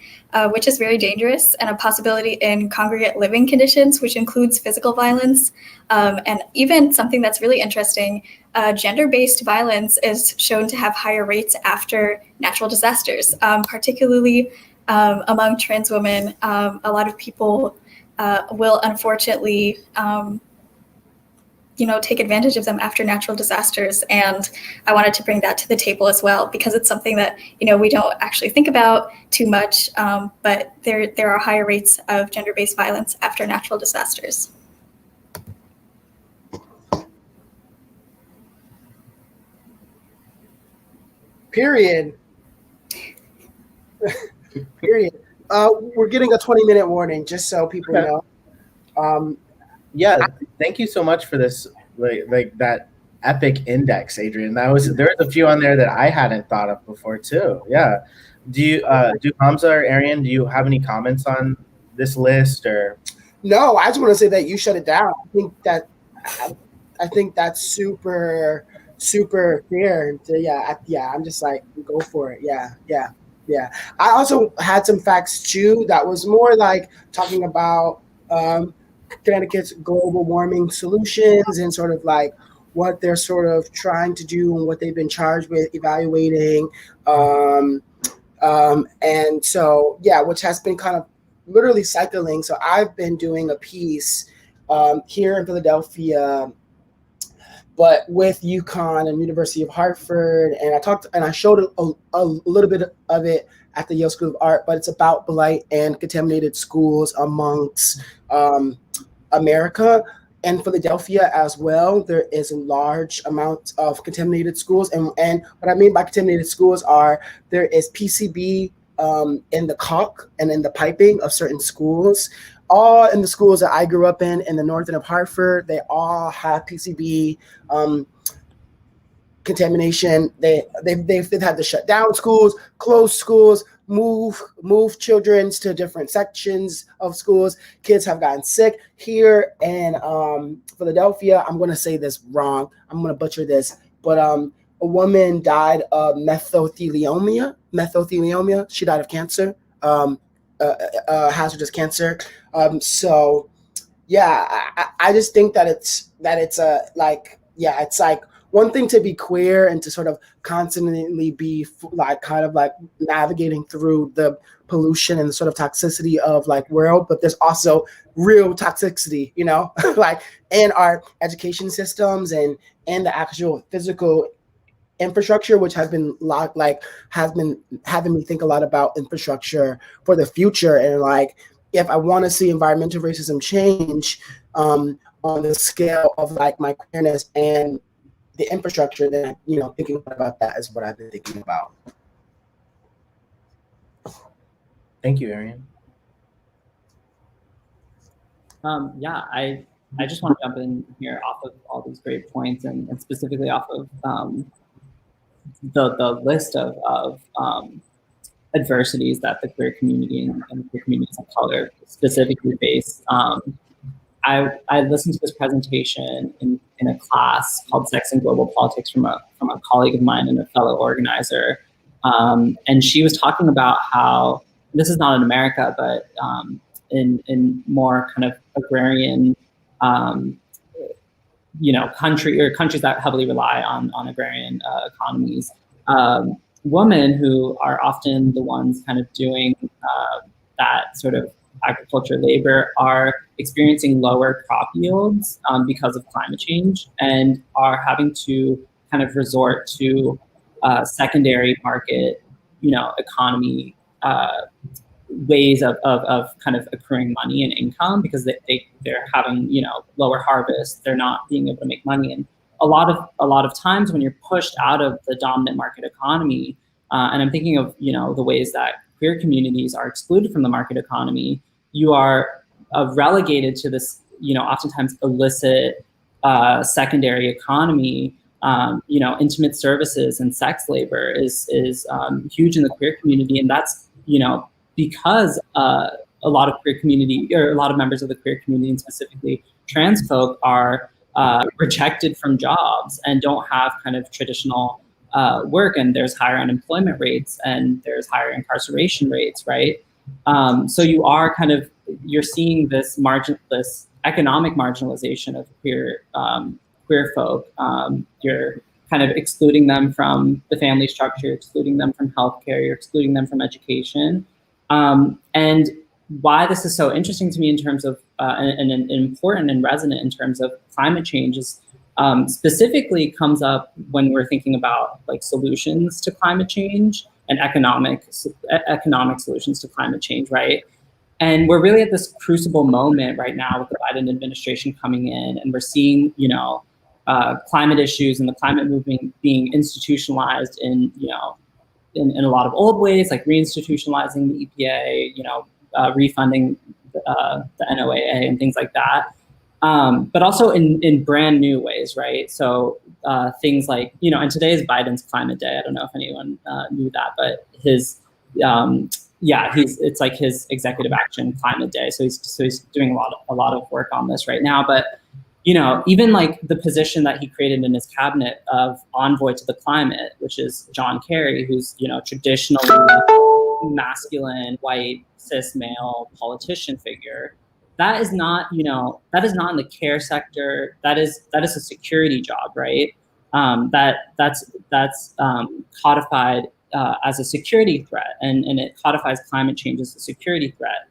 which is very dangerous, and a possibility in congregate living conditions, which includes physical violence. And even something that's really interesting, gender-based violence is shown to have higher rates after natural disasters, particularly among trans women. A lot of people will unfortunately take advantage of them after natural disasters. And I wanted to bring that to the table as well, because it's something that, we don't actually think about too much, but there are higher rates of gender-based violence after natural disasters. Period. Period. We're getting a 20-minute warning, just so people know. Yeah, thank you so much for this, like that epic index, Adrian. There's a few on there that I hadn't thought of before too. Yeah. Do Hamzah or Arien, do you have any comments on this list or? No, I just want to say that you shut it down. I think that I think that's super fair. I'm just like, go for it. Yeah. I also had some facts too that was more like talking about Connecticut's global warming solutions and sort of like what they're sort of trying to do and what they've been charged with evaluating. And so, yeah, which has been kind of literally cycling. So I've been doing a piece here in Philadelphia, but with UConn and University of Hartford. And I showed a little bit of it at the Yale School of Art, but it's about blight and contaminated schools amongst America. And Philadelphia as well, there is a large amount of contaminated schools. And what I mean by contaminated schools are there is PCB in the caulk and in the piping of certain schools. All in the schools that I grew up in the north end of Hartford, they all have PCB contamination. They've had to shut down schools, close schools, move children to different sections of schools. Kids have gotten sick here in Philadelphia. I'm going to say this wrong. I'm going to butcher this, but a woman died of mesothelioma. She died of cancer, hazardous cancer. So yeah, I just think that it's like one thing to be queer and to sort of constantly be like kind of like navigating through the pollution and the sort of toxicity of like world, but there's also real toxicity, like in our education systems and the actual physical infrastructure, which has been having me think a lot about infrastructure for the future. And like, if I want to see environmental racism change on the scale of like my queerness and the infrastructure, then thinking about that is what I've been thinking about. Thank you, Arien. I just want to jump in here off of all these great points and specifically off of the list of adversities that the queer community and the queer communities of color specifically face. I listened to this presentation in a class called Sex and Global Politics from a colleague of mine and a fellow organizer. And she was talking about how, this is not in America, but in more kind of agrarian, countries that heavily rely on agrarian economies, women who are often the ones kind of doing that sort of agriculture labor are experiencing lower crop yields because of climate change and are having to kind of resort to secondary market, economy ways of kind of accruing money and income because they're having, lower harvest, they're not being able to make money. And a lot of times when you're pushed out of the dominant market economy, and I'm thinking of, the ways that queer communities are excluded from the market economy, you are relegated to this, oftentimes illicit secondary economy. Intimate services and sex labor is huge in the queer community, and that's because a lot of queer community, or a lot of members of the queer community, and specifically trans folk, are rejected from jobs and don't have kind of traditional work, and there's higher unemployment rates and there's higher incarceration rates, right? So you're seeing this economic marginalization of queer folk. You're kind of excluding them from the family structure, excluding them from healthcare, you're excluding them from education. And why this is so interesting to me in terms of, and important and resonant in terms of climate change is specifically comes up when we're thinking about like solutions to climate change and economic solutions to climate change, right? And we're really at this crucible moment right now with the Biden administration coming in, and we're seeing, climate issues and the climate movement being institutionalized in a lot of old ways, like reinstitutionalizing the EPA, refunding the NOAA and things like that. But also in brand new ways, right? So things like, and today is Biden's Climate Day. I don't know if anyone knew that, but it's like his executive action Climate Day. So he's doing a lot of work on this right now. But even like the position that he created in his cabinet of envoy to the climate, which is John Kerry, who's, traditionally masculine, white, cis male politician figure. That is not, that is not in the care sector. That is a security job, right? That's codified as a security threat, and it codifies climate change as a security threat.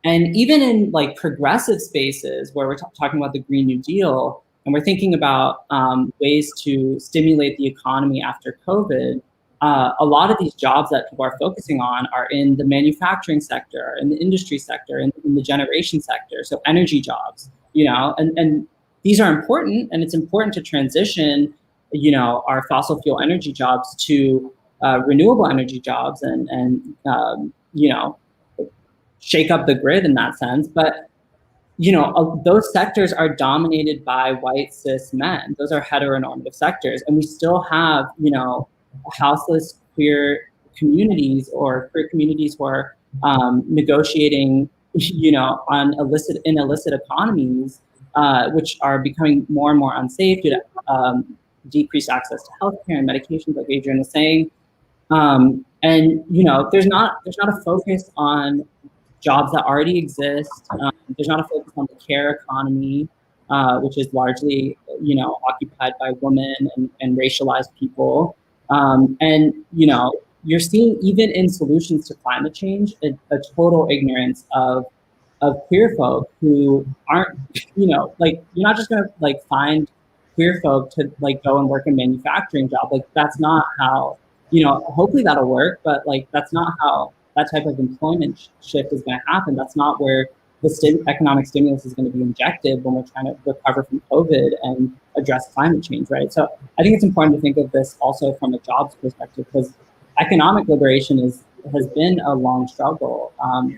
And even in like progressive spaces where we're talking about the Green New Deal, and we're thinking about ways to stimulate the economy after COVID, a lot of these jobs that people are focusing on are in the manufacturing sector, in the industry sector, in the generation sector, so energy jobs, and these are important, and it's important to transition, our fossil fuel energy jobs to renewable energy jobs and shake up the grid in that sense. But, those sectors are dominated by white cis men. Those are heteronormative sectors. And we still have, houseless queer communities or queer communities who are negotiating, on illicit economies, which are becoming more and more unsafe due to decreased access to healthcare and medications, like Adrian was saying. And there's not a focus on jobs that already exist. There's not a focus on the care economy, which is largely, occupied by women and racialized people. And you're seeing, even in solutions to climate change, a total ignorance of queer folk who aren't, like, you're not just gonna like find queer folk to like go and work a manufacturing job. Like, that's not how, hopefully that'll work, but like, that's not how that type of employment shift is going to happen. That's not where the economic stimulus is going to be injected when we're trying to recover from COVID and address climate change, right? So I think it's important to think of this also from a jobs perspective, because economic liberation has been a long struggle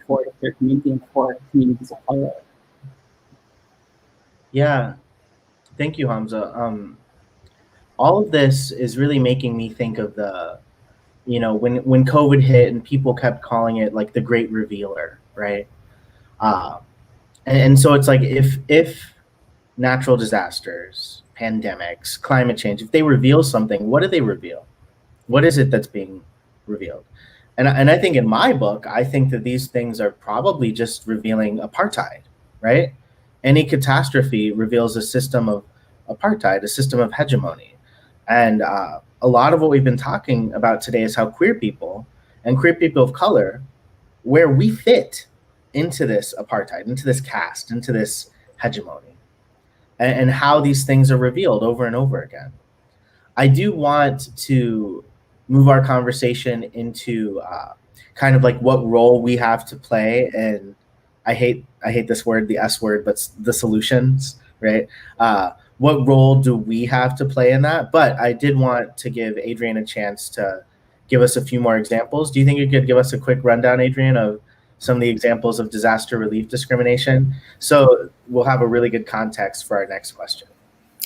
for the queer community and for communities of color. Yeah, thank you, Hamzah. All of this is really making me think of the, when COVID hit and people kept calling it like the great revealer, right? And so it's like, if natural disasters, pandemics, climate change, if they reveal something, what do they reveal? What is it that's being revealed? And I think in my book, I think that these things are probably just revealing apartheid, right? Any catastrophe reveals a system of apartheid, a system of hegemony. And a lot of what we've been talking about today is how queer people and queer people of color, where we fit into this apartheid, into this caste, into this hegemony, and how these things are revealed over and over again. I do want to move our conversation into kind of like what role we have to play, and I hate this word, the S word, but the solutions, right? What role do we have to play in that? But I did want to give Adrian a chance to give us a few more examples. Do you think you could give us a quick rundown, Adrian, of some of the examples of disaster relief discrimination? So we'll have a really good context for our next question.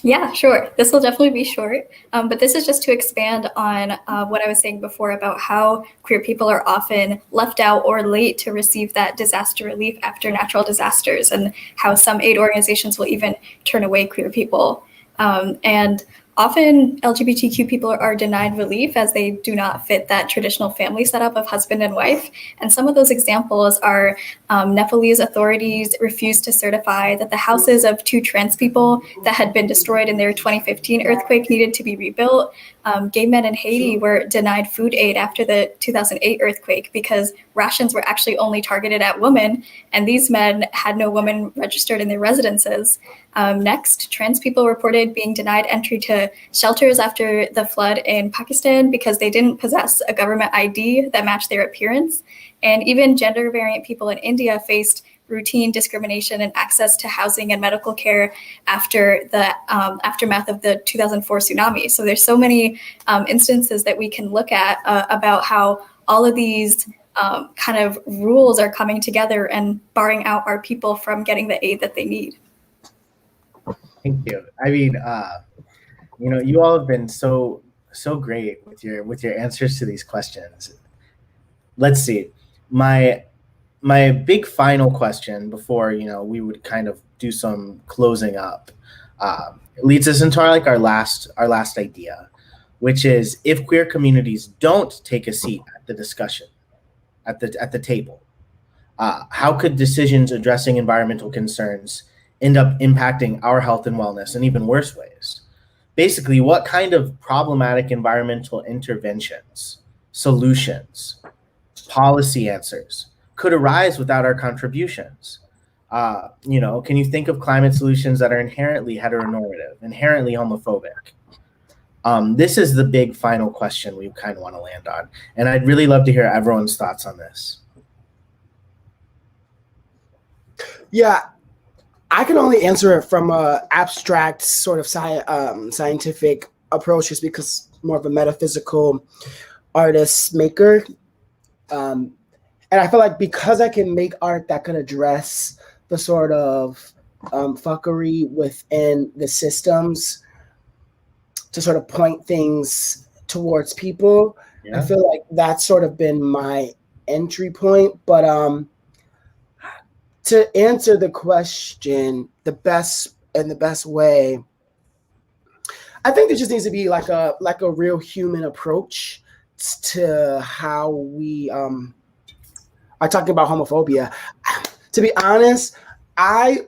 Yeah, sure. This will definitely be short, but this is just to expand on what I was saying before about how queer people are often left out or late to receive that disaster relief after natural disasters, and how some aid organizations will even turn away queer people. And often LGBTQ people are denied relief as they do not fit that traditional family setup of husband and wife. And some of those examples are Nepalese authorities refused to certify that the houses of 2 trans people that had been destroyed in their 2015 earthquake needed to be rebuilt. Gay men in Haiti were denied food aid after the 2008 earthquake because rations were actually only targeted at women, and these men had no women registered in their residences. Next, trans people reported being denied entry to shelters after the flood in Pakistan because they didn't possess a government ID that matched their appearance. And even gender variant people in India faced routine discrimination and access to housing and medical care after the aftermath of the 2004 tsunami. So there's so many instances that we can look at about how all of these kind of rules are coming together and barring out our people from getting the aid that they need. Thank you. I mean, you all have been so great with your answers to these questions. Let's see. My big final question before we would kind of do some closing up. It leads us into our last idea, which is, if queer communities don't take a seat at the discussion, at the table, how could decisions addressing environmental concerns end up impacting our health and wellness in even worse ways? Basically, what kind of problematic environmental interventions, solutions, policy answers could arise without our contributions? Can you think of climate solutions that are inherently heteronormative, inherently homophobic? This is the big final question we kind of want to land on. And I'd really love to hear everyone's thoughts on this. Yeah, I can only answer it from an abstract sort of scientific approach, just because I'm more of a metaphysical artist maker. And I feel like because I can make art that can address the sort of fuckery within the systems to sort of point things towards people, I feel like that's sort of been my entry point. But to answer the question the best way, I think there just needs to be like a real human approach to how we are talking about homophobia. To be honest, I'm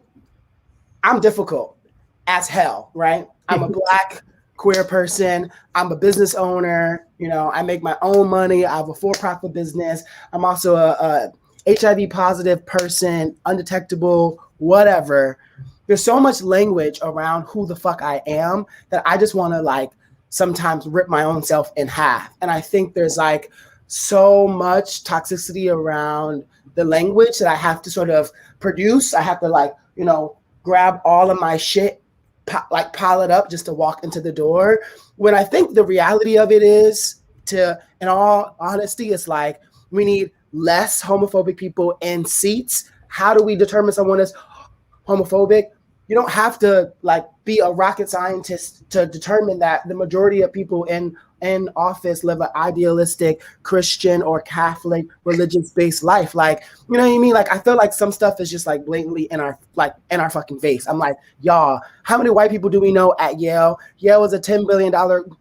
difficult as hell, right? I'm a Black queer person. I'm a business owner. I make my own money. I have a for-profit business. I'm also a HIV positive person, undetectable, whatever. There's so much language around who the fuck I am that I just want to sometimes rip my own self in half. And I think there's so much toxicity around the language that I have to sort of produce. I have to grab all of my shit, pile it up just to walk into the door. When I think the reality of it is, in all honesty, it's we need less homophobic people in seats. How do we determine someone is homophobic? You don't have to be a rocket scientist to determine that the majority of people in office live an idealistic Christian or Catholic religious-based life. You know what I mean? I feel like some stuff is just blatantly in our fucking face. I'm y'all, how many white people do we know at Yale? Yale is a $10 billion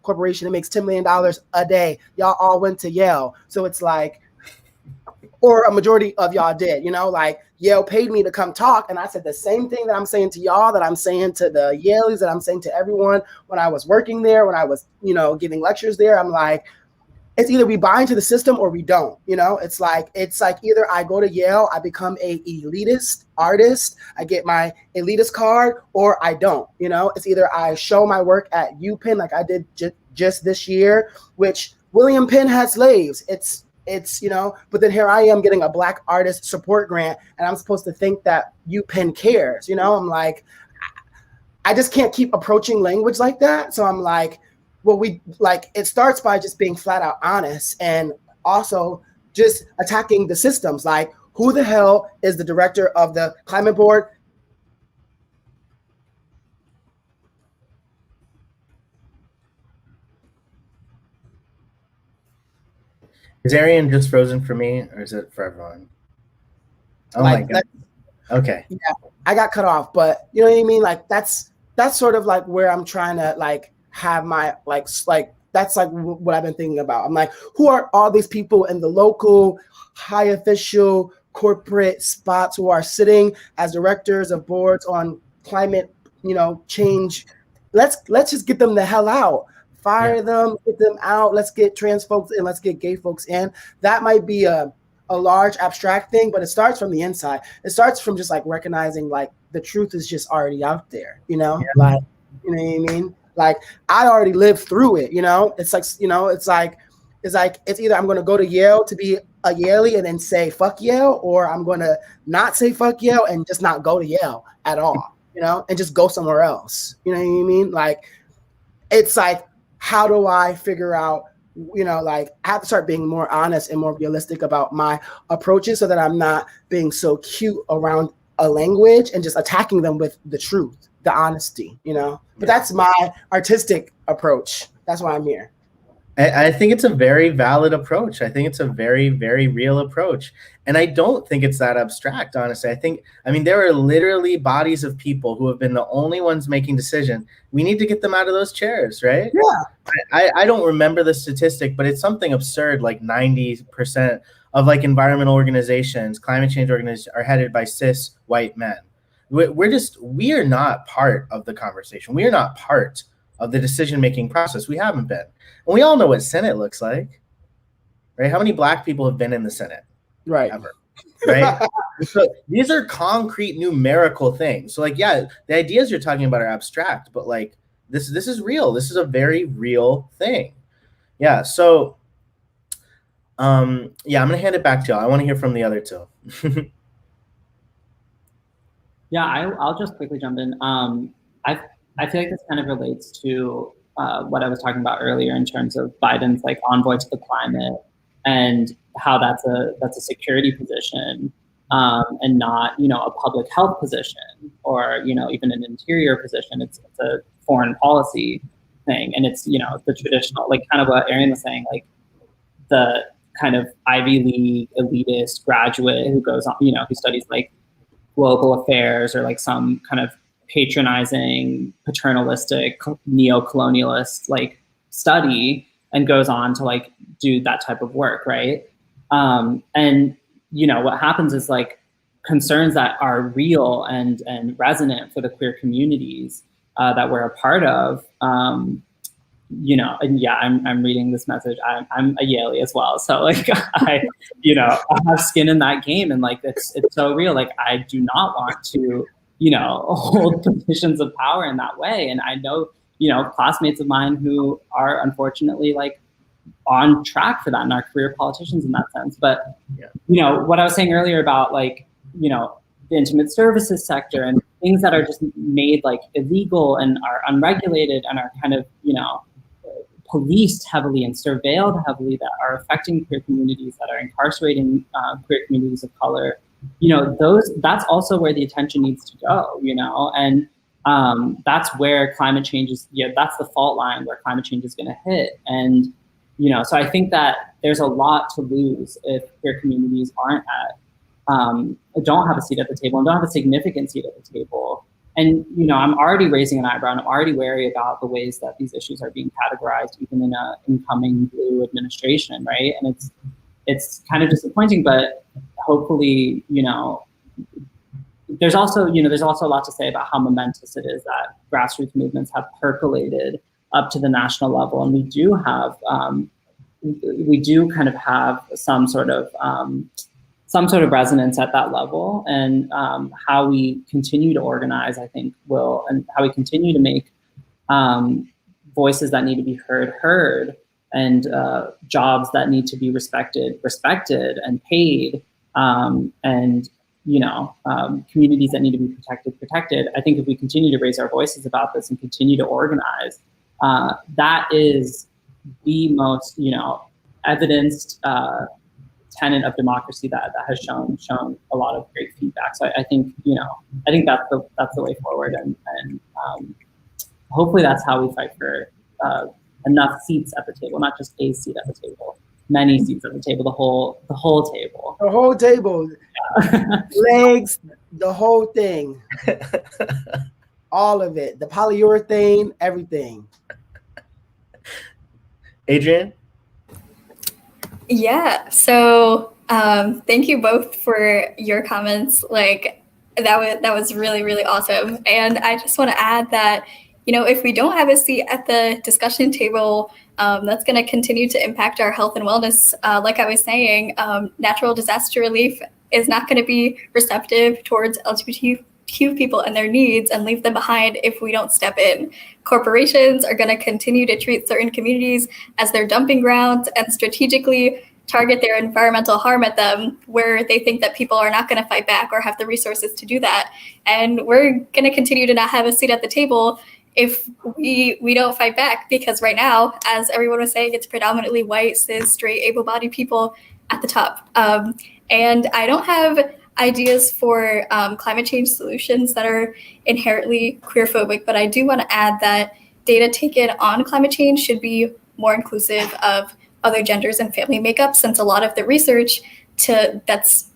corporation. It makes $10 million a day. Y'all all went to Yale. So it's or a majority of y'all did, Yale paid me to come talk. And I said the same thing that I'm saying to y'all, that I'm saying to the Yaleys, that I'm saying to everyone when I was working there, when I was, giving lectures there. I'm it's either we buy into the system or we don't, it's either I go to Yale, I become a elitist artist, I get my elitist card, or I don't, it's either I show my work at UPenn, like I did just this year, which William Penn had slaves. It's but then here I am getting a Black artist support grant, and I'm supposed to think that UPenn cares, I'm I just can't keep approaching language like that. So I'm well, it starts by just being flat out honest, and also just attacking the systems. Who the hell is the director of the climate board? Is Arien just frozen for me, or is it for everyone? Oh my God. Okay. Yeah, I got cut off, but you know what I mean? That's sort of where I'm trying to have my that's what I've been thinking about. I'm who are all these people in the local high official corporate spots who are sitting as directors of boards on climate, change? Let's just get them the hell out. Fire them, get them out. Let's get trans folks in. Let's get gay folks in. That might be a large abstract thing, but it starts from the inside. It starts from just recognizing the truth is just already out there. You know what I mean? I already lived through it. It's it's either I'm going to go to Yale to be a Yaley and then say fuck Yale, or I'm going to not say fuck Yale and just not go to Yale at all. And just go somewhere else. You know what I mean? It's how do I figure out, I have to start being more honest and more realistic about my approaches so that I'm not being so cute around a language and just attacking them with the truth, the honesty, But that's my artistic approach. That's why I'm here. I think it's a very valid approach. I think it's a very, very real approach. And I don't think it's that abstract, honestly. I mean, there are literally bodies of people who have been the only ones making decisions. We need to get them out of those chairs, right? Yeah. I don't remember the statistic, but it's something absurd, like 90% of like environmental organizations, climate change organizations are headed by cis white men. We are not part of the conversation. We are not part of the decision-making process. We haven't been. And we all know what Senate looks like, right? How many Black people have been in the Senate? Right. Ever, right? So these are concrete numerical things. So like, yeah, the ideas you're talking about are abstract, but like this is real. This is a very real thing. Yeah. So, yeah, I'm gonna hand it back to y'all. I want to hear from the other two. Yeah, I'll just quickly jump in. I feel like this kind of relates to what I was talking about earlier in terms of Biden's like envoy to the climate and how that's a security position and not, you know, a public health position or, you know, even an interior position. It's a foreign policy thing. And it's, you know, the traditional, like kind of what Arien was saying, like the kind of Ivy League elitist graduate who goes on, you know, who studies like global affairs or like some kind of patronizing, paternalistic, neo-colonialist like study and goes on to like do that type of work, right? And you know what happens is like concerns that are real and resonant for the queer communities that we're a part of. You know, and yeah, I'm reading this message. I'm a Yaley as well, so like I have skin in that game, and like it's so real. Like I do not want to, you know, hold positions of power in that way. And I know, you know, classmates of mine who are unfortunately like on track for that and are career politicians in that sense. But you know, what I was saying earlier about like, you know, the intimate services sector and things that are just made like illegal and are unregulated and are kind of, you know, policed heavily and surveilled heavily that are affecting queer communities, that are incarcerating queer communities of color, you know, that's also where the attention needs to go, you know, and that's where climate change is, that's the fault line where climate change is going to hit. And, you know, so I think that there's a lot to lose if queer communities don't have a seat at the table and don't have a significant seat at the table. And, you know, I'm already raising an eyebrow and I'm already wary about the ways that these issues are being categorized even in an incoming blue administration, right? And it's kind of disappointing, but hopefully, you know, there's also a lot to say about how momentous it is that grassroots movements have percolated up to the national level. And we do kind of have some sort of resonance at that level, and how we continue to organize, I think and how we continue to make voices that need to be heard, and jobs that need to be respected and paid, and, you know, communities that need to be protected. I think if we continue to raise our voices about this and continue to organize, that is the most, you know, evidenced tenet of democracy that has shown a lot of great feedback. So I think, you know, that's the way forward, and hopefully that's how we fight for enough seats at the table, not just a seat at the table, many seats at the table, the whole table. The whole table, yeah. Legs, the whole thing, all of it, the polyurethane, everything. Adrian? Yeah, so thank you both for your comments. Like that was really, really awesome. And I just want to add that, you know, if we don't have a seat at the discussion table, that's going to continue to impact our health and wellness. Like I was saying, natural disaster relief is not going to be receptive towards LGBTQ people and their needs and leave them behind if we don't step in. Corporations are going to continue to treat certain communities as their dumping grounds and strategically target their environmental harm at them where they think that people are not going to fight back or have the resources to do that. And we're going to continue to not have a seat at the table if we don't fight back, because right now, as everyone was saying, it's predominantly white, cis, straight, able-bodied people at the top. And I don't have ideas for climate change solutions that are inherently queerphobic, but I do want to add that data taken on climate change should be more inclusive of other genders and family makeup, since a lot of the research that's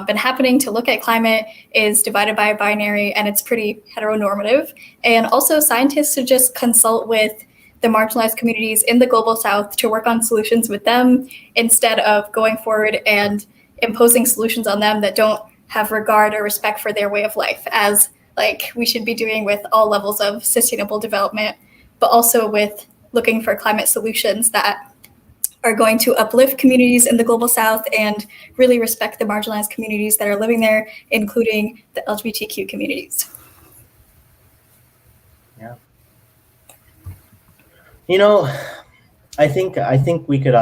been happening to look at climate is divided by a binary, and it's pretty heteronormative. And also scientists should just consult with the marginalized communities in the global south to work on solutions with them, instead of going forward and imposing solutions on them that don't have regard or respect for their way of life, as like we should be doing with all levels of sustainable development, but also with looking for climate solutions that are going to uplift communities in the global south and really respect the marginalized communities that are living there, including the LGBTQ communities. Yeah. You know, I think we could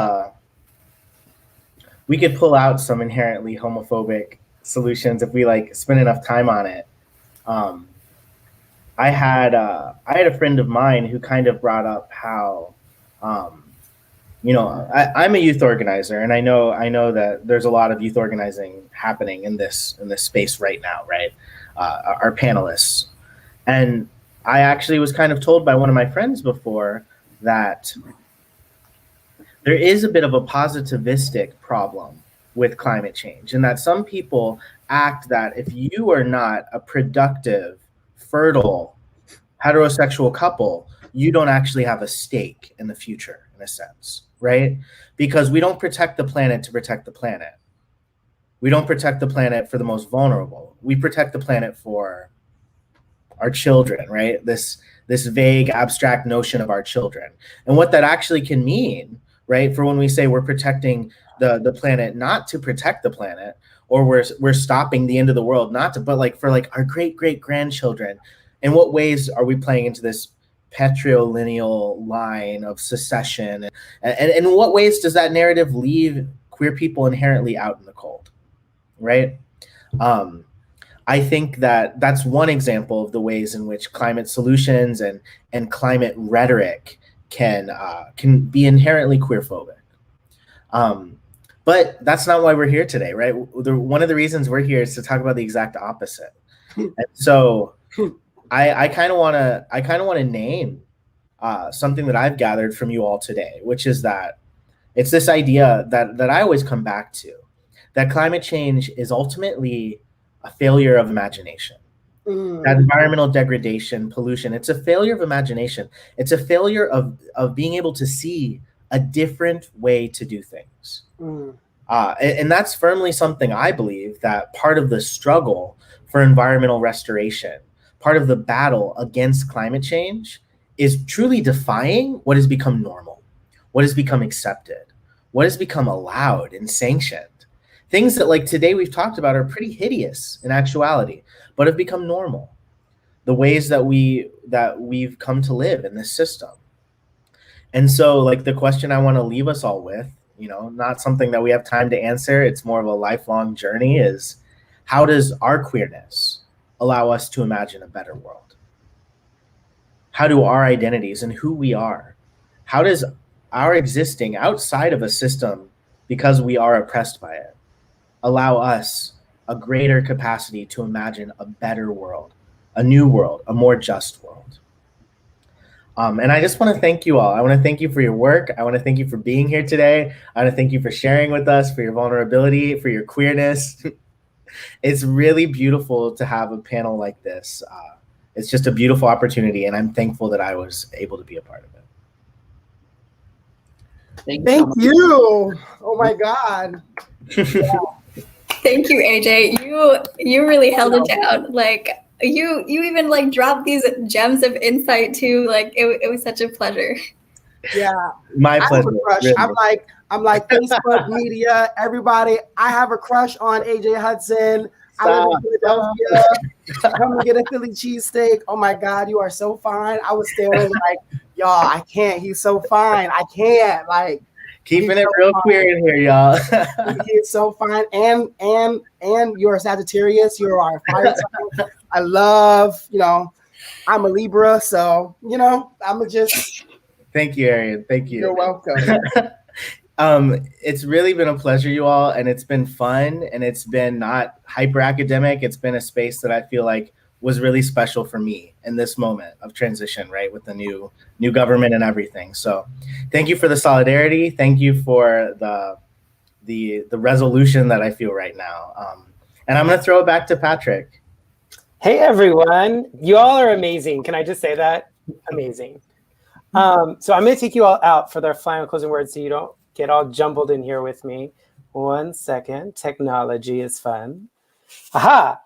pull out some inherently homophobic solutions if we like spend enough time on it. I had a friend of mine who kind of brought up how, you know, I'm a youth organizer, and I know that there's a lot of youth organizing happening in this space right now, right? Our panelists, and I actually was kind of told by one of my friends before that there is a bit of a positivistic problem with climate change, and that some people act that if you are not a productive, fertile, heterosexual couple, you don't actually have a stake in the future, in a sense, right? Because we don't protect the planet to protect the planet. We don't protect the planet for the most vulnerable. We protect the planet for our children, right? This vague, abstract notion of our children. And what that actually can mean, right, for when we say we're protecting the planet not to protect the planet, or we're stopping the end of the world not to, but like for like our great-great-grandchildren, in what ways are we playing into this patrilineal line of secession? And in what ways does that narrative leave queer people inherently out in the cold, right? I think that that's one example of the ways in which climate solutions and climate rhetoric can be inherently queerphobic. But that's not why we're here today, right? One of the reasons we're here is to talk about the exact opposite. And so I kind of want to name something that I've gathered from you all today, which is that it's this idea that I always come back to, that climate change is ultimately a failure of imagination. That environmental degradation, pollution, it's a failure of imagination. It's a failure of being able to see a different way to do things. And that's firmly something I believe that part of the struggle for environmental restoration, part of the battle against climate change, is truly defying what has become normal, what has become accepted, what has become allowed and sanctioned. Things that like today we've talked about are pretty hideous in actuality, but have become normal. The ways that we've come to live in this system. And so like the question I want to leave us all with, you know, not something that we have time to answer, it's more of a lifelong journey, is how does our queerness allow us to imagine a better world? How do our identities and who we are, how does our existing outside of a system, because we are oppressed by it, allow us a greater capacity to imagine a better world, a new world, a more just world? And I just want to thank you all. I want to thank you for your work. I want to thank you for being here today. I want to thank you for sharing with us, for your vulnerability, for your queerness. It's really beautiful to have a panel like this. It's just a beautiful opportunity, and I'm thankful that I was able to be a part of it. Thank you. Oh my God. Yeah. Thank you, AJ. You really held it down. Like you even like dropped these gems of insight too. Like it was such a pleasure. Yeah. My pleasure. I have a crush. Really. I'm like Facebook media, everybody. I have a crush on AJ Hudson. I live in Philadelphia. Come and get a Philly cheesesteak. Oh my God, you are so fine. I was staring like, y'all, I can't. He's so fine. I can't. Like, keeping it so real fine. Queer in here, y'all. He's so fine. And you're a Sagittarius. You are a fire sign. I love, you know, I'm a Libra, so you know, I'm just. Thank you, Arien. Thank you. You're welcome. It's really been a pleasure, you all, and it's been fun, and it's been not hyper academic. It's been a space that I feel like was really special for me in this moment of transition, right, with the new government and everything. So thank you for the solidarity. Thank you for the resolution that I feel right now. And I'm going to throw it back to Patrick. Hey, everyone. You all are amazing. Can I just say that? Amazing. So I'm going to take you all out for their final closing words so you don't get all jumbled in here with me. 1 second. Technology is fun. Aha.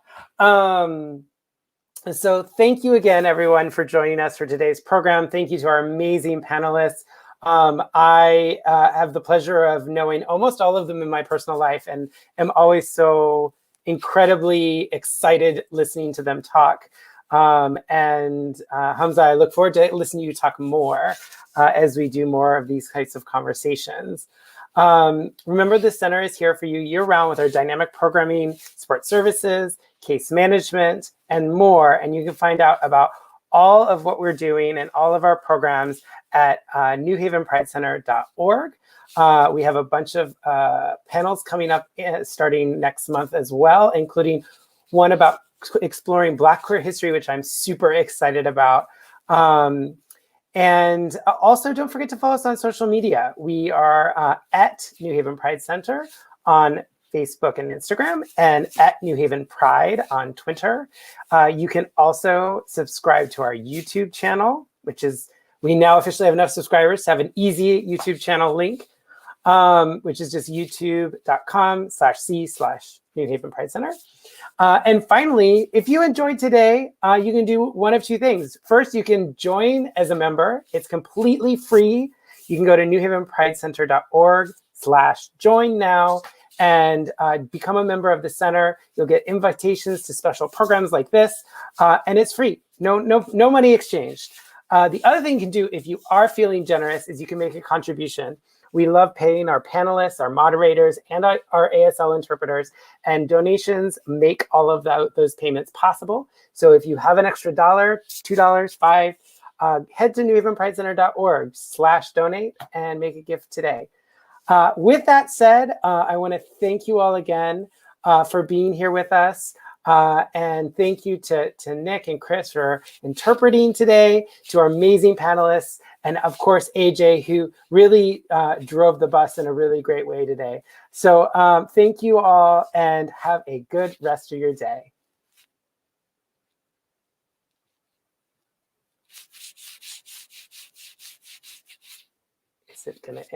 So thank you again, everyone, for joining us for today's program. Thank you to our amazing panelists. I have the pleasure of knowing almost all of them in my personal life and am always so incredibly excited listening to them talk. Hamzah, I look forward to listening to you talk more as we do more of these types of conversations. Remember, the center is here for you year-round with our dynamic programming, support services, case management, and more. And you can find out about all of what we're doing and all of our programs at newhavenpridecenter.org. We have a bunch of panels coming up starting next month as well, including one about exploring Black queer history, which I'm super excited about. And also, don't forget to follow us on social media. We are at New Haven Pride Center on Facebook and Instagram, and at New Haven Pride on Twitter. You can also subscribe to our YouTube channel, which is, we now officially have enough subscribers to have an easy YouTube channel link, which is just youtube.com/c/New Haven Pride Center. And finally, if you enjoyed today, you can do one of two things. First, you can join as a member. It's completely free. You can go to newhavenpridecenter.org/join now and become a member of the center. You'll get invitations to special programs like this, and it's free. No money exchanged. The other thing you can do if you are feeling generous is you can make a contribution. We love paying our panelists, our moderators, and our ASL interpreters, and donations make all of those payments possible. So if you have an extra $1, $2, $5, head to newhavenpridecenter.org/donate and make a gift today. With that said, I want to thank you all again for being here with us. And thank you to Nick and Chris for interpreting today, to our amazing panelists, and of course, AJ, who really drove the bus in a really great way today. So thank you all and have a good rest of your day. Is it gonna end?